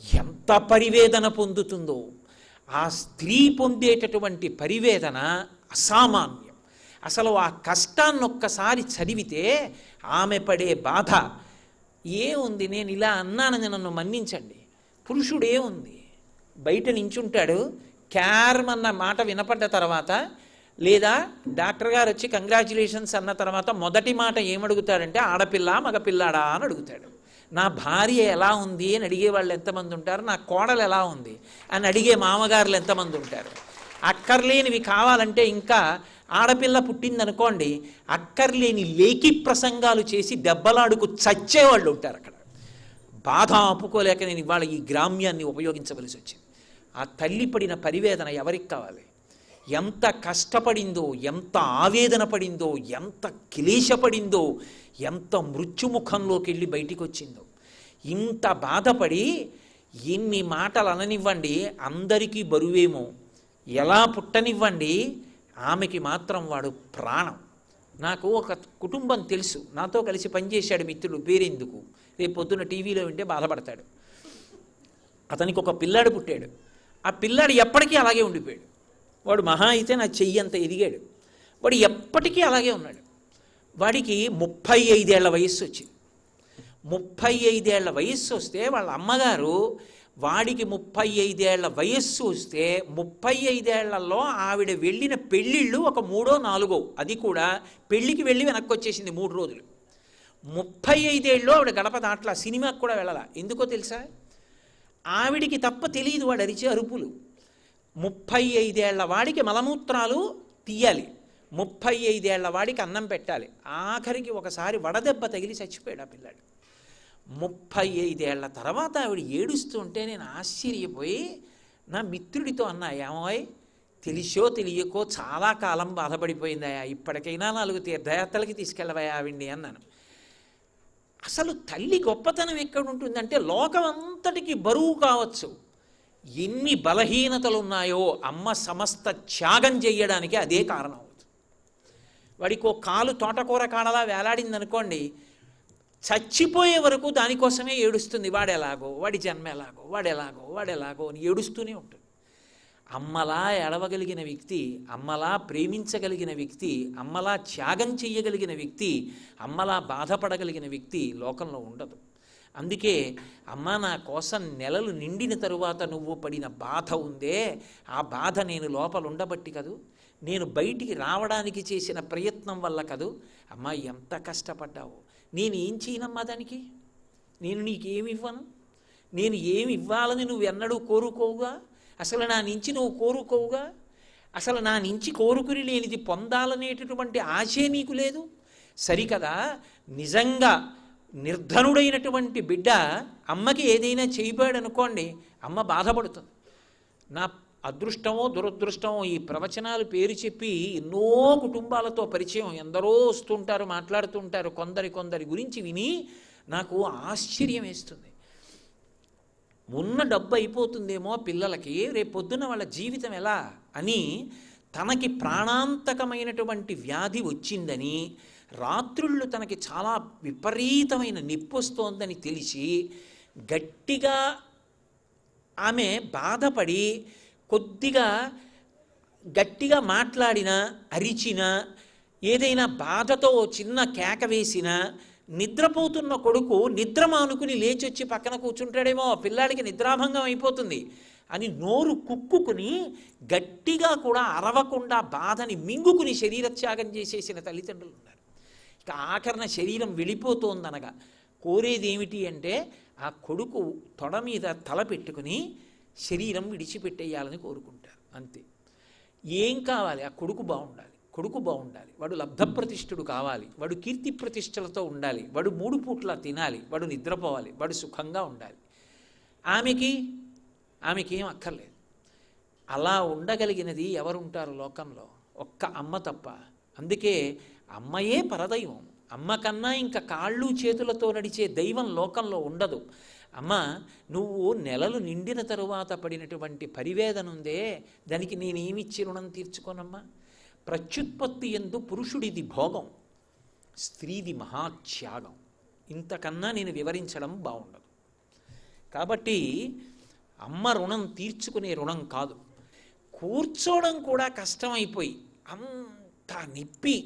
ఎంత పరివేదన పొందుతుందో, ఆ స్త్రీ పొందేటటువంటి పరివేదన అసామాన్యం. అసలు ఆ కష్టాన్ని ఒక్కసారి చదివితే ఆమె పడే బాధ ఏముంది. నేను ఇలా అన్నానని నన్ను మన్నించండి. పురుషుడే ఉంది, బయట నించుంటాడు, క్యార్మన్న మాట వినపడ్డ తర్వాత, లేదా డాక్టర్ గారు వచ్చి కంగ్రాచ్యులేషన్స్ అన్న తర్వాత మొదటి మాట ఏమడుగుతాడంటే, ఆడపిల్ల మగపిల్లాడా అని అడుగుతాడు. నా భార్య ఎలా ఉంది అని అడిగే వాళ్ళు ఎంతమంది ఉంటారు, నా కోడలు ఎలా ఉంది అని అడిగే మామగారులు ఎంతమంది ఉంటారు. అక్కర్లేనివి కావాలంటే ఇంకా ఆడపిల్ల పుట్టిందనుకోండి, అక్కర్లేని లేఖి ప్రసంగాలు చేసి దెబ్బలాడుకు చచ్చేవాళ్ళు ఉంటారు అక్కడ. బాధ ఆపుకోలేక నేను ఇవాళ ఈ గ్రామ్యాన్ని ఉపయోగించవలసి వచ్చింది. ఆ తల్లి పడిన పరివేదన ఎవరికి కావాలి? ఎంత కష్టపడిందో, ఎంత ఆవేదన పడిందో, ఎంత క్లేశపడిందో, ఎంత మృత్యుముఖంలోకి వెళ్ళి బయటికి వచ్చిందో. ఇంత బాధపడి ఎన్ని మాటలు అననివ్వండి, అందరికీ బరువేమో. ఎలా పుట్టనివ్వండి, ఆమెకి మాత్రం వాడు ప్రాణం. నాకు ఒక కుటుంబం తెలుసు, నాతో కలిసి పనిచేశాడు మిత్రుడు, పేరెందుకు, రేపు పొద్దున్న టీవీలో వింటే బాధపడతాడు. అతనికి ఒక పిల్లాడు పుట్టాడు. ఆ పిల్లాడు ఎప్పటికీ అలాగే ఉండిపోయాడు. వాడు మహా అయితే నా చెయ్యి అంత ఎదిగాడు. వాడు ఎప్పటికీ అలాగే ఉన్నాడు. వాడికి 35 ఏళ్ల వయస్సు వచ్చింది. 35 ఏళ్ల వయస్సు వస్తే వాళ్ళ అమ్మగారు, వాడికి 35 ఏళ్ల వయస్సు వస్తే 35 ఏళ్లలో ఆవిడ వెళ్ళిన పెళ్ళిళ్ళు ఒక 3ఓ 4ఓ, అది కూడా పెళ్ళికి వెళ్ళి వెనక్కి వచ్చేసింది 3 రోజులు. 35 ఏళ్ళు ఆవిడ గడప దాట్లా, సినిమాకి కూడా వెళ్ళాల. ఎందుకో తెలుసా? ఆవిడికి తప్ప తెలియదు వాడు అరిచే అరుపులు. 35 ఏళ్ల వాడికి మలమూత్రాలు తీయాలి, 35 ఏళ్ల వాడికి అన్నం పెట్టాలి. ఆఖరికి ఒకసారి వడదెబ్బ తగిలి చచ్చిపోయాడు ఆ పిల్లాడు. 35 ఏళ్ల తర్వాత ఆవిడ ఏడుస్తుంటే నేను ఆశ్చర్యపోయి నా మిత్రుడితో అన్నా, ఏమోయ్ తెలిసో తెలియకో చాలా కాలం బాధపడిపోయిందయా, ఇప్పటికైనా 4 తీర్థయాత్రలకి తీసుకెళ్ళవయా ఆవిడ్ని అన్నాను. అసలు తల్లి గొప్పతనం ఎక్కడ ఉంటుందంటే, లోకం అంతటికి బరువు కావచ్చు, ఎన్ని బలహీనతలు ఉన్నాయో అమ్మ సమస్త త్యాగం చెయ్యడానికి అదే కారణం అవుతుంది. వాడికి ఓ కాలు తోటకూర కాడలా వేలాడింది అనుకోండి, చచ్చిపోయే వరకు దానికోసమే ఏడుస్తుంది. వాడెలాగో, వాడి జన్మ ఎలాగో, వాడెలాగో అని ఏడుస్తూనే ఉంటుంది. అమ్మలా ఎడవగలిగిన వ్యక్తి, అమ్మలా ప్రేమించగలిగిన వ్యక్తి, అమ్మలా త్యాగం చెయ్యగలిగిన వ్యక్తి, అమ్మలా బాధపడగలిగిన వ్యక్తి లోకంలో ఉండదు. అందుకే అమ్మ నా కోసం నెలలు నిండిన తరువాత నువ్వు పడిన బాధ ఉందే, ఆ బాధ నేను లోపల ఉండబట్టి కదూ, నేను బయటికి రావడానికి చేసిన ప్రయత్నం వల్ల కదూ, అమ్మ ఎంత కష్టపడ్డావు, నేను ఏం చేయనమ్మా దానికి, నేను నీకేమి ఇవ్వను, నేను ఏమి ఇవ్వాలని నువ్వు ఎన్నడూ కోరుకోవుగా, అసలు నా నుంచి నువ్వు కోరుకోవుగా, అసలు నా నుంచి కోరుకుని లేనిది పొందాలనేటటువంటి ఆశే నీకు లేదు సరికదా. నిజంగా నిర్ధనుడైనటువంటి బిడ్డ అమ్మకి ఏదైనా చేయబోయాడనుకోండి, అమ్మ బాధపడుతుంది. నా అదృష్టమో దురదృష్టమో ఈ ప్రవచనాలు పేరు చెప్పి ఎన్నో కుటుంబాలతో పరిచయం, ఎందరో వస్తుంటారు, మాట్లాడుతుంటారు. కొందరి గురించి విని నాకు ఆశ్చర్యం వేస్తుంది. ఉన్న డబ్బు అయిపోతుందేమో పిల్లలకి, రేపు పొద్దున్న వాళ్ళ జీవితం ఎలా అని, తనకి ప్రాణాంతకమైనటువంటి వ్యాధి వచ్చిందని, రాత్రుళ్ళు తనకి చాలా విపరీతమైన నొప్పి వస్తోందని తెలిసి గట్టిగా ఆమె బాధపడి కొద్దిగా గట్టిగా మాట్లాడినా, అరిచినా, ఏదైనా బాధతో చిన్న కేక వేసినా, నిద్రపోతున్న కొడుకు నిద్ర మానుకుని లేచొచ్చి పక్కన కూర్చుంటాడేమో, పిల్లాడికి నిద్రాభంగం అయిపోతుంది అని నోరు కుక్కుని గట్టిగా కూడా అరవకుండా బాధని మింగుకుని శరీరత్యాగం చేసేసిన తల్లిదండ్రులు ఉన్నారు. ఇక ఆఖరణ శరీరం వెళ్ళిపోతోందనగా కోరేది ఏమిటి అంటే, ఆ కొడుకు తొడ మీద తల పెట్టుకుని శరీరం విడిచిపెట్టేయాలని కోరుకుంటారు. అంతే. ఏం కావాలి? ఆ కొడుకు బాగుండాలి, వాడు లబ్ధప్రతిష్ఠుడు కావాలి, వాడు కీర్తి ప్రతిష్టలతో ఉండాలి, వాడు 3 పూట్ల తినాలి, వాడు నిద్రపోవాలి, వాడు సుఖంగా ఉండాలి. ఆమెకేం అక్కర్లేదు. అలా ఉండగలిగినది ఎవరుంటారు లోకంలో? ఒక్క అమ్మ తప్ప. అందుకే అమ్మయే పరదైవం. అమ్మ కన్నా ఇంకా కాళ్ళు చేతులతో నడిచే దైవం లోకంలో ఉండదు. అమ్మ, నువ్వు నెలలు నిండిన తరువాత పడినటువంటి పరివేదన ఉందే, దానికి నేనేమిచ్చి రుణం తీర్చుకోనమ్మా? ప్రత్యుత్పత్తి యందు పురుషుడిది భోగం, స్త్రీది మహాత్యాగం. ఇంతకన్నా నేను వివరించడం బాగుండదు. కాబట్టి అమ్మ రుణం తీర్చుకునే రుణం కాదు. కూర్చోవడం కూడా కష్టమైపోయి అంత నిప్పి,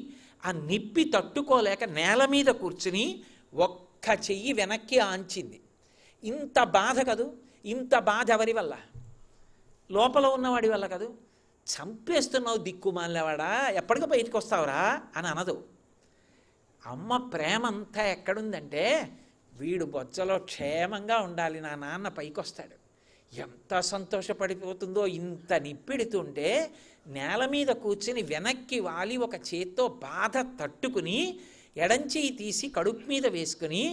ఆ నిప్పి తట్టుకోలేక నేల మీద కూర్చుని ఒక్క చెయ్యి వెనక్కి ఆంచింది. ఇంత బాధ కదూ. ఇంత బాధ ఎవరి వల్ల? లోపల ఉన్నవాడి వల్ల కదూ. చంపేస్తున్నావు దిక్కుమాలినవాడా, ఎప్పటికీ బయటకు వస్తావురా అని అనదు. అమ్మ ప్రేమ అంతా ఎక్కడుందంటే, వీడు బొజ్జలో క్షేమంగా ఉండాలి, నా నాన్న పైకి వస్తాడు. ఎంత సంతోషపడిపోతుందో. ఇంత నిప్పెడుతుంటే నేల మీద కూర్చుని వెనక్కి వాలి ఒక చేత్తో బాధ తట్టుకుని ఎడంచేయి తీసి కడుపు మీద వేసుకుని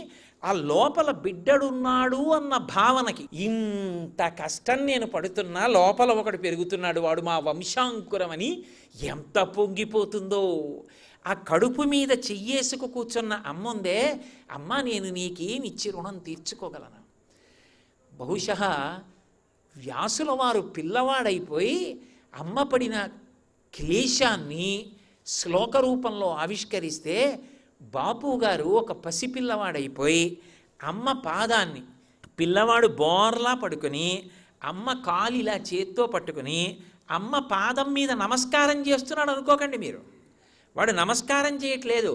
ఆ లోపల బిడ్డడున్నాడు అన్న భావనకి, ఇంత కష్టం నేను పడుతున్నా లోపల ఒకడు పెరుగుతున్నాడు, వాడు మా వంశాంకురమని ఎంత పొంగిపోతుందో. ఆ కడుపు మీద చెయ్యేసుకు కూర్చున్న అమ్మ ఉందే, అమ్మ నేను నీకేమి ఇచ్చి రుణం తీర్చుకోగలను? బహుశः వ్యాసుల వారు పిల్లవాడైపోయి అమ్మ పడిన క్లేశాన్ని శ్లోక రూపంలో ఆవిష్కరిస్తే బాపు గారు ఒక పసిపిల్లవాడైపోయి అమ్మ పాదాన్ని, పిల్లవాడు బోర్లా పడుకొని అమ్మ కాలు ఇలా చేత్తో పట్టుకుని అమ్మ పాదం మీద నమస్కారం చేస్తున్నాడు అనుకోకండి మీరు. వాడు నమస్కారం చేయట్లేదు,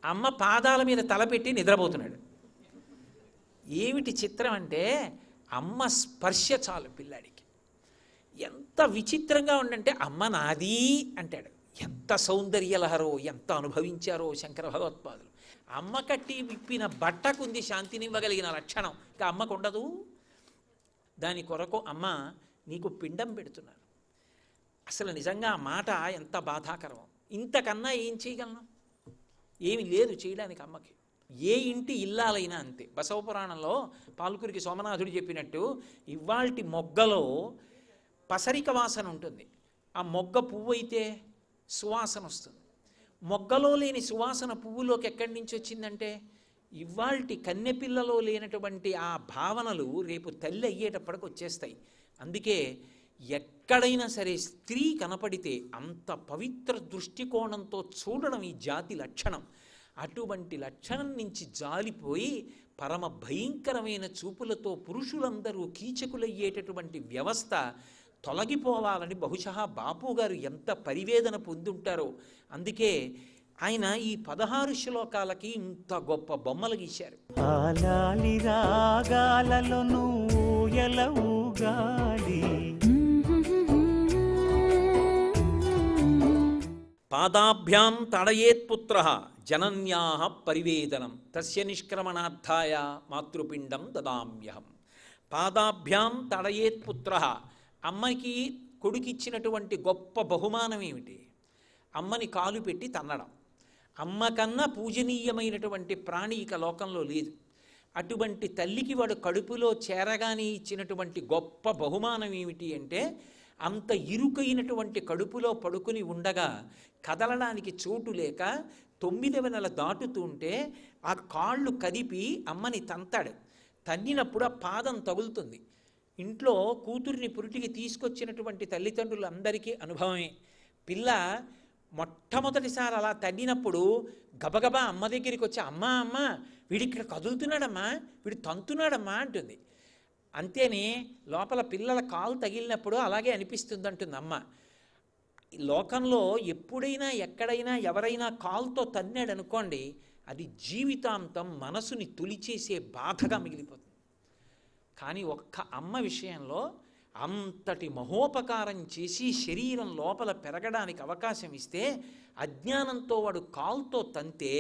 అమ్మ పాదాల మీద తలపెట్టి నిద్రపోతున్నాడు. ఏమిటి చిత్రం అంటే అమ్మ స్పర్శ చాలు పిల్లాడికి. ఎంత విచిత్రంగా ఉండంటే అమ్మ నాది అంటాడు. ఎంత సౌందర్యలహరో, ఎంత అనుభవించారో శంకర భగవత్పాదులు. అమ్మ కట్టి విప్పిన బట్టకుంది శాంతినివ్వగలిగిన లక్షణం, ఇంకా అమ్మకు ఉండదు. దాని కొరకు అమ్మ నీకు పిండం పెడుతున్నారు. అసలు నిజంగా ఆ మాట ఎంత బాధాకరం. ఇంతకన్నా ఏం చేయగలను? ఏమి లేదు చేయడానికి అమ్మకి. ఏ ఇంటి ఇల్లాలైనా అంతే. బసవపురాణంలో పాల్కురికి సోమనాథుడు చెప్పినట్టు ఇవాల్టి మొగ్గలో పసరిక వాసన ఉంటుంది. ఆ మొగ్గ పువ్వు అయితే సువాసన వస్తుంది. మొగ్గలో లేని సువాసన పువ్వులోకి ఎక్కడి నుంచి వచ్చిందంటే ఇవాల్టి కన్నెపిల్లలో లేనటువంటి ఆ భావనలు రేపు తల్లి అయ్యేటప్పటికి వచ్చేస్తాయి. అందుకే ఎక్కడైనా సరే స్త్రీ కనపడితే అంత పవిత్ర దృష్టికోణంతో చూడడం ఈ జాతి లక్షణం. అటువంటి లక్షణం నుంచి జాలిపోయి పరమ భయంకరమైన చూపులతో పురుషులందరూ కీచకులయ్యేటటువంటి వ్యవస్థ తొలగిపోవాలని బహుశా బాపు గారు ఎంత పరివేదన పొందుంటారో. అందుకే ఆయన ఈ 16 శ్లోకాలకి ఇంత గొప్ప బొమ్మలు గీశారు. ఆలాలి రాగాలలో ఊయల ఊగాలి. పాదాభ్యాం తడయేత్పుత్ర జనన్యా పరివేదనం తస్య నిష్క్రమణార్థాయ మాతృపిండం దదామ్యహం. పాదాభ్యాం తడయేత్పుత్ర, అమ్మకి కొడుకిచ్చినటువంటి గొప్ప బహుమానం ఏమిటి? అమ్మని కాలు పెట్టి తన్నడం. అమ్మ కన్నా పూజనీయమైనటువంటి ప్రాణి ఇక లోకంలో లేదు. అటువంటి తల్లికి వాడు కడుపులో చేరగానే ఇచ్చినటువంటి గొప్ప బహుమానం ఏమిటి అంటే, అంత ఇరుకైనటువంటి కడుపులో పడుకుని ఉండగా కదలడానికి చోటు లేక 9వ నెల దాటుతుంటే ఆ కాళ్ళు కదిపి అమ్మని తంతాడు. తన్నినప్పుడు ఆ పాదం తగులుతుంది. ఇంట్లో కూతుర్ని పురిటికి తీసుకొచ్చినటువంటి తల్లిదండ్రులందరికీ అనుభవమే. పిల్ల మొట్టమొదటిసారి అలా తన్నినప్పుడు గబగబా అమ్మ దగ్గరికి వచ్చి అమ్మ అమ్మ వీడిక్కడ కదులుతున్నాడమ్మా, వీడు తంతున్నాడమ్మా అంటుంది. అంతేనే లోపల పిల్లల కాలు తగిలినప్పుడు అలాగే అనిపిస్తుంది అంటుంది అమ్మ. లోకంలో ఎప్పుడైనా ఎక్కడైనా ఎవరైనా కాలుతో తన్నాడు అనుకోండి, అది జీవితాంతం మనసుని తులిచేసే బాధగా మిగిలిపోతుంది. కానీ ఒక్క అమ్మ విషయంలో అంతటి మహోపకారం చేసి శరీరం లోపల పెరగడానికి అవకాశం ఇస్తే అజ్ఞానంతో వాడు కాలుతో తంతే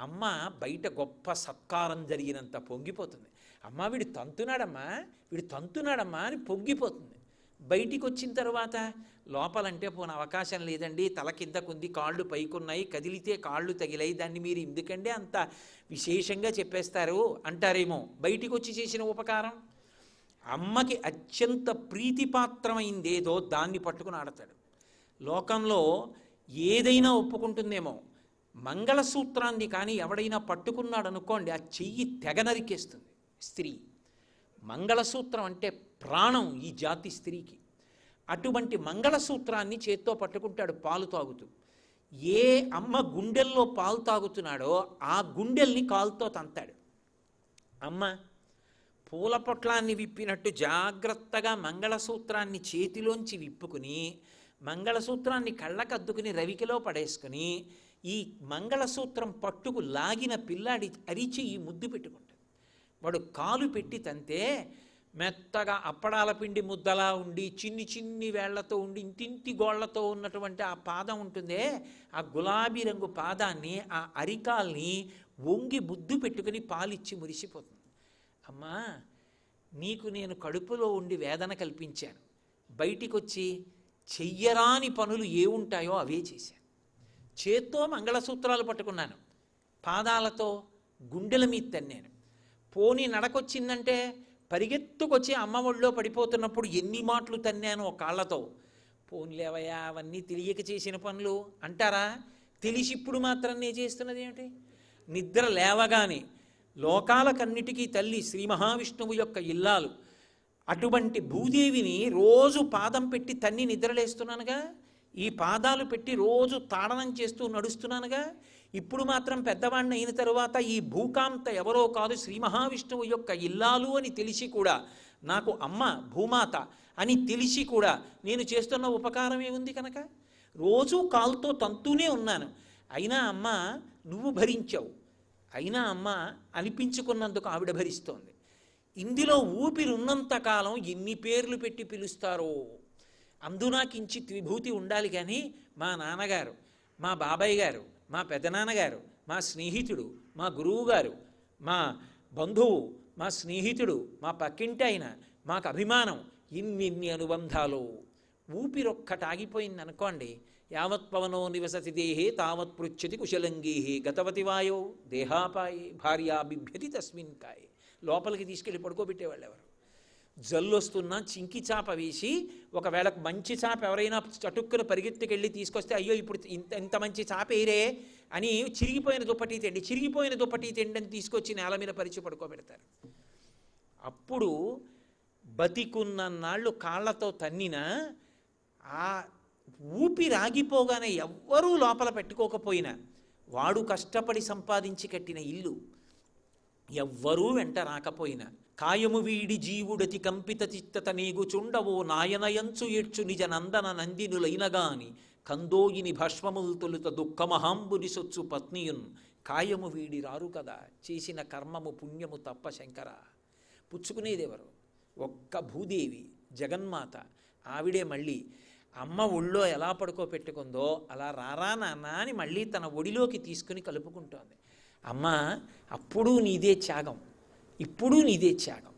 అమ్మ బయట గొప్ప సత్కారం జరిగినంత పొంగిపోతుంది. అమ్మ వీడు తంతున్నాడమ్మా, వీడు తంతున్నాడమ్మా అని పొంగిపోతుంది. బయటికి వచ్చిన తర్వాత లోపలంటే పోన అవకాశం లేదండి, తల కిందకుంది, కాళ్ళు పైకున్నాయి, కదిలితే కాళ్ళు తగిలాయి, దాన్ని మీరు ఎందుకంటే అంత విశేషంగా చెప్పేస్తారు అంటారేమో. బయటికి వచ్చి చేసిన ఉపకారం అమ్మకి అత్యంత ప్రీతిపాత్రమైందేదో దాన్ని పట్టుకుని ఆడతాడు. లోకంలో ఏదైనా ఒప్పుకుంటుందేమో, మంగళసూత్రాన్ని కానీ ఎవడైనా పట్టుకున్నాడు అనుకోండి, ఆ చెయ్యి తెగ నరికేస్తుంది స్త్రీ. మంగళసూత్రం అంటే ప్రాణం ఈ జాతి స్త్రీకి. అటువంటి మంగళసూత్రాన్ని చేత్తో పట్టుకుంటాడు పాలు తాగుతూ. ఏ అమ్మ గుండెల్లో పాలు తాగుతున్నాడో ఆ గుండెల్ని కాలుతో తంతాడు. అమ్మ పూల పొట్లాన్ని విప్పినట్టు జాగ్రత్తగా మంగళసూత్రాన్ని చేతిలోంచి విప్పుకుని మంగళసూత్రాన్ని కళ్ళకద్దుకుని రవికిలో పడేసుకుని ఈ మంగళసూత్రం పట్టుకు లాగిన పిల్లాడి అరిచెయ్యి ముద్దు పెట్టుకుంటాడు. వాడు కాలు పెట్టి తంతే మెత్తగా అప్పడాల పిండి ముద్దలా ఉండి చిన్ని చిన్ని వేళ్లతో ఉండి ఇంటింటి గోళ్లతో ఉన్నటువంటి ఆ పాదం ఉంటుందే, ఆ గులాబీ రంగు పాదాన్ని, ఆ అరికాల్ని వంగి ముద్దు పెట్టుకుని పాలిచ్చి మురిసిపోతుంది. అమ్మా నీకు నేను కడుపులో ఉండి వేదన కల్పించాను, బయటికి వచ్చి చెయ్యరాని పనులు ఏ ఉంటాయో అవే చేశాను. చేత్తో మంగళసూత్రాలు పట్టుకున్నాను, పాదాలతో గుండెల మీద తన్నాను. పోనీ నడకొచ్చిందంటే పరిగెత్తుకొచ్చి అమ్మ ఒళ్ళో పడిపోతున్నప్పుడు ఎన్ని మాటలు తన్నాను కాళ్ళతో. పోన్లేవయ్యా అవన్నీ తెలియక చేసిన పనులు అంటారా? తెలిసి ఇప్పుడు మాత్రం నేను చేస్తున్నది ఏమిటి? నిద్ర లేవగానే లోకాలకన్నిటికీ తల్లి శ్రీ మహావిష్ణువు యొక్క ఇల్లాలు అటువంటి భూదేవిని రోజు పాదం పెట్టి తన్ని నిద్రలేస్తున్నానుగా. ఈ పాదాలు పెట్టి రోజు తాడనం చేస్తూ నడుస్తున్నానుగా. ఇప్పుడు మాత్రం పెద్దవాడిని అయిన తరువాత ఈ భూకాంత ఎవరో కాదు శ్రీ మహావిష్ణువు యొక్క ఇల్లాలు అని తెలిసి కూడా, నాకు అమ్మ భూమాత అని తెలిసి కూడా నేను చేస్తున్న ఉపకారం ఏముంది కనుక రోజు కాలుతో తంతూనే ఉన్నాను. అయినా అమ్మ నువ్వు భరించావు, అయినా అమ్మ అనిపించుకున్నందుకు ఆవిడ భరిస్తోంది. ఇందులో ఊపిరున్నంతకాలం ఎన్ని పేర్లు పెట్టి పిలుస్తారో. అందునా కించిత్ విభూతి ఉండాలి. కానీ మా నాన్నగారు, మా బాబాయ్ గారు, మా పెదనాన్నగారు, మా స్నేహితుడు, మా గురువు గారు, మా బంధువు, మా స్నేహితుడు, మా పక్కింటి ఆయన, మాకు అభిమానం, ఇన్ని అనుబంధాలు. ఊపిరొక్కటి ఆగిపోయింది అనుకోండి, యావత్ పవనో నివసతి దేహే తావత్ పృచ్చతి కుశలంగేహే గతవతి వాయో దేహాపాయే భార్యా బిభ్యతి తస్మిన్ కాయే. లోపలికి తీసుకెళ్ళి పడుకోబెట్టేవాళ్ళు ఎవరు? జల్లొస్తున్నా చింకి చాప వేసి, ఒకవేళ మంచి చాప ఎవరైనా చటుక్కున పరిగెత్తుకెళ్ళి తీసుకొస్తే, అయ్యో ఇప్పుడు ఇంత మంచి చాప ఏరే అని చిరిగిపోయిన దుప్పటి తెండి అని తీసుకొచ్చి నేల మీద పరిచి పడుకోబెడతారు. అప్పుడు బతికున్న నాళ్ళు కాళ్లతో తన్నిన ఆ ఊపిరాగిపోగానే ఎవ్వరూ లోపల పెట్టుకోకపోయినా, వాడు కష్టపడి సంపాదించి కట్టిన ఇల్లు ఎవ్వరూ వెంట రాకపోయినా, కాయము వీడి జీవుడతి కంపిత చిత్తత నీగుచుండవో నాయనయంచు ఏడ్చు నిజ నందన నందినులైనగాని కందోయిని భస్మముల్ తొలుత దుఃఖమహాంబుని సొచ్చు పత్నియున్ కాయము వీడి రారు కదా చేసిన కర్మము పుణ్యము తప్ప శంకర. పుచ్చుకునేదెవరు? ఒక్క భూదేవి జగన్మాత. ఆవిడే మళ్ళీ అమ్మ ఒళ్ళో ఎలా పడుకోపెట్టుకుందో అలా రారా నాన్న అని మళ్ళీ తన ఒడిలోకి తీసుకుని కలుపుకుంటోంది. అమ్మ అప్పుడూ నీదే త్యాగం, ఇప్పుడు నీదే త్యాగం.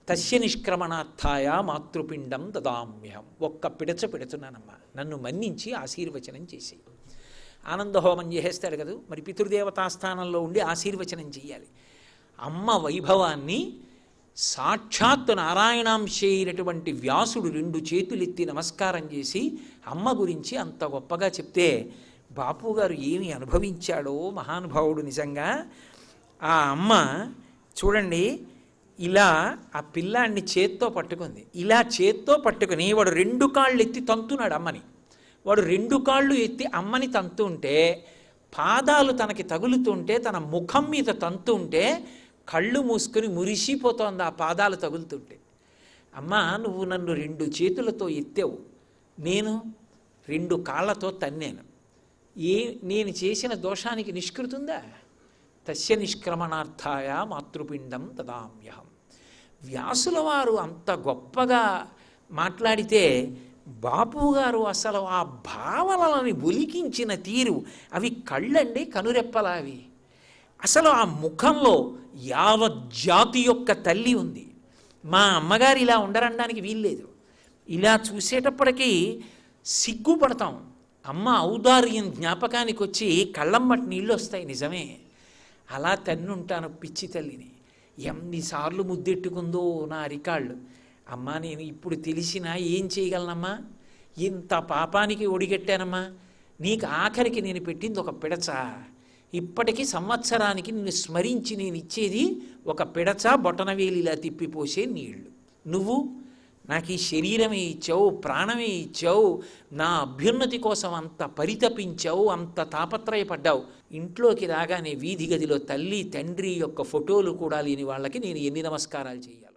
తస్య నిష్క్రమణార్థాయ మాతృపిండం దదామ్యహం. ఒక్క పిడచ పెడుతున్నానమ్మా, నన్ను మన్నించి ఆశీర్వచనం చేసి. ఆనందహోమం చేసేస్తాడు కదా, మరి పితృదేవతాస్థానంలో ఉండి ఆశీర్వచనం చెయ్యాలి. అమ్మ వైభవాన్ని సాక్షాత్తు నారాయణాంశే అయినటువంటి వ్యాసుడు 2 చేతులెత్తి నమస్కారం చేసి అమ్మ గురించి అంత గొప్పగా చెప్తే, బాపుగారు ఏమి అనుభవించాడో మహానుభావుడు నిజంగా. ఆ అమ్మ చూడండి, ఇలా ఆ పిల్లాన్ని చేత్తో పట్టుకుంది. ఇలా చేత్తో పట్టుకుని వాడు 2 కాళ్ళు ఎత్తి తంతున్నాడు అమ్మని. వాడు 2 కాళ్ళు ఎత్తి అమ్మని తంతుంటే, పాదాలు తనకి తగులుతుంటే, తన ముఖం మీద తంతుంటే కళ్ళు మూసుకొని మురిసిపోతోంది ఆ పాదాలు తగులుతుంటే. అమ్మా నువ్వు నన్ను 2 చేతులతో ఎత్తావు, నేను 2 కాళ్ళతో తన్నాను. నేను చేసిన దోషానికి నిష్కృతుందా? తస్య నిష్క్రమణార్థాయ మాతృపిండం దదామ్యహం. వ్యాసుల వారు అంత గొప్పగా మాట్లాడితే బాపుగారు అసలు ఆ భావనలని ఒలికించిన తీరు, అవి కళ్ళండి కనురెప్పలా అవి. అసలు ఆ ముఖంలో యావజ్జాతి యొక్క తల్లి ఉంది. మా అమ్మగారు ఇలా ఉండరనడానికి వీల్లేదు. ఇలా చూసేటప్పటికీ సిగ్గుపడతాం. అమ్మ ఔదార్యం జ్ఞాపకానికి వచ్చి కళ్ళమ్మటి నీళ్ళు వస్తాయి. నిజమే, అలా తన్నుంటాను పిచ్చి తల్లిని. ఎన్నిసార్లు ముద్దెట్టుకుందో నా అరికాళ్ళు. అమ్మా నేను ఇప్పుడు తెలిసినా ఏం చేయగలనమ్మా? ఇంత పాపానికి ఒడిగట్టానమ్మా. నీకు ఆఖరికి నేను పెట్టింది ఒక పిడచ. ఇప్పటికీ సంవత్సరానికి నిన్ను స్మరించి నేను ఇచ్చేది ఒక పిడచ, బొటనవేలు ఇలా తిప్పిపోసే నీళ్లు. నువ్వు నాకు ఈ శరీరమే ఇచ్చావు, ప్రాణమే ఇచ్చావు, నా అభ్యున్నతి కోసం అంత పరితపించావు, అంత తాపత్రయపడ్డావు. ఇంట్లోకి రాగానే వీధి గదిలో తల్లి తండ్రి యొక్క ఫోటోలు కూడా లేని వాళ్ళకి నేను ఎన్ని నమస్కారాలు చేయాలి?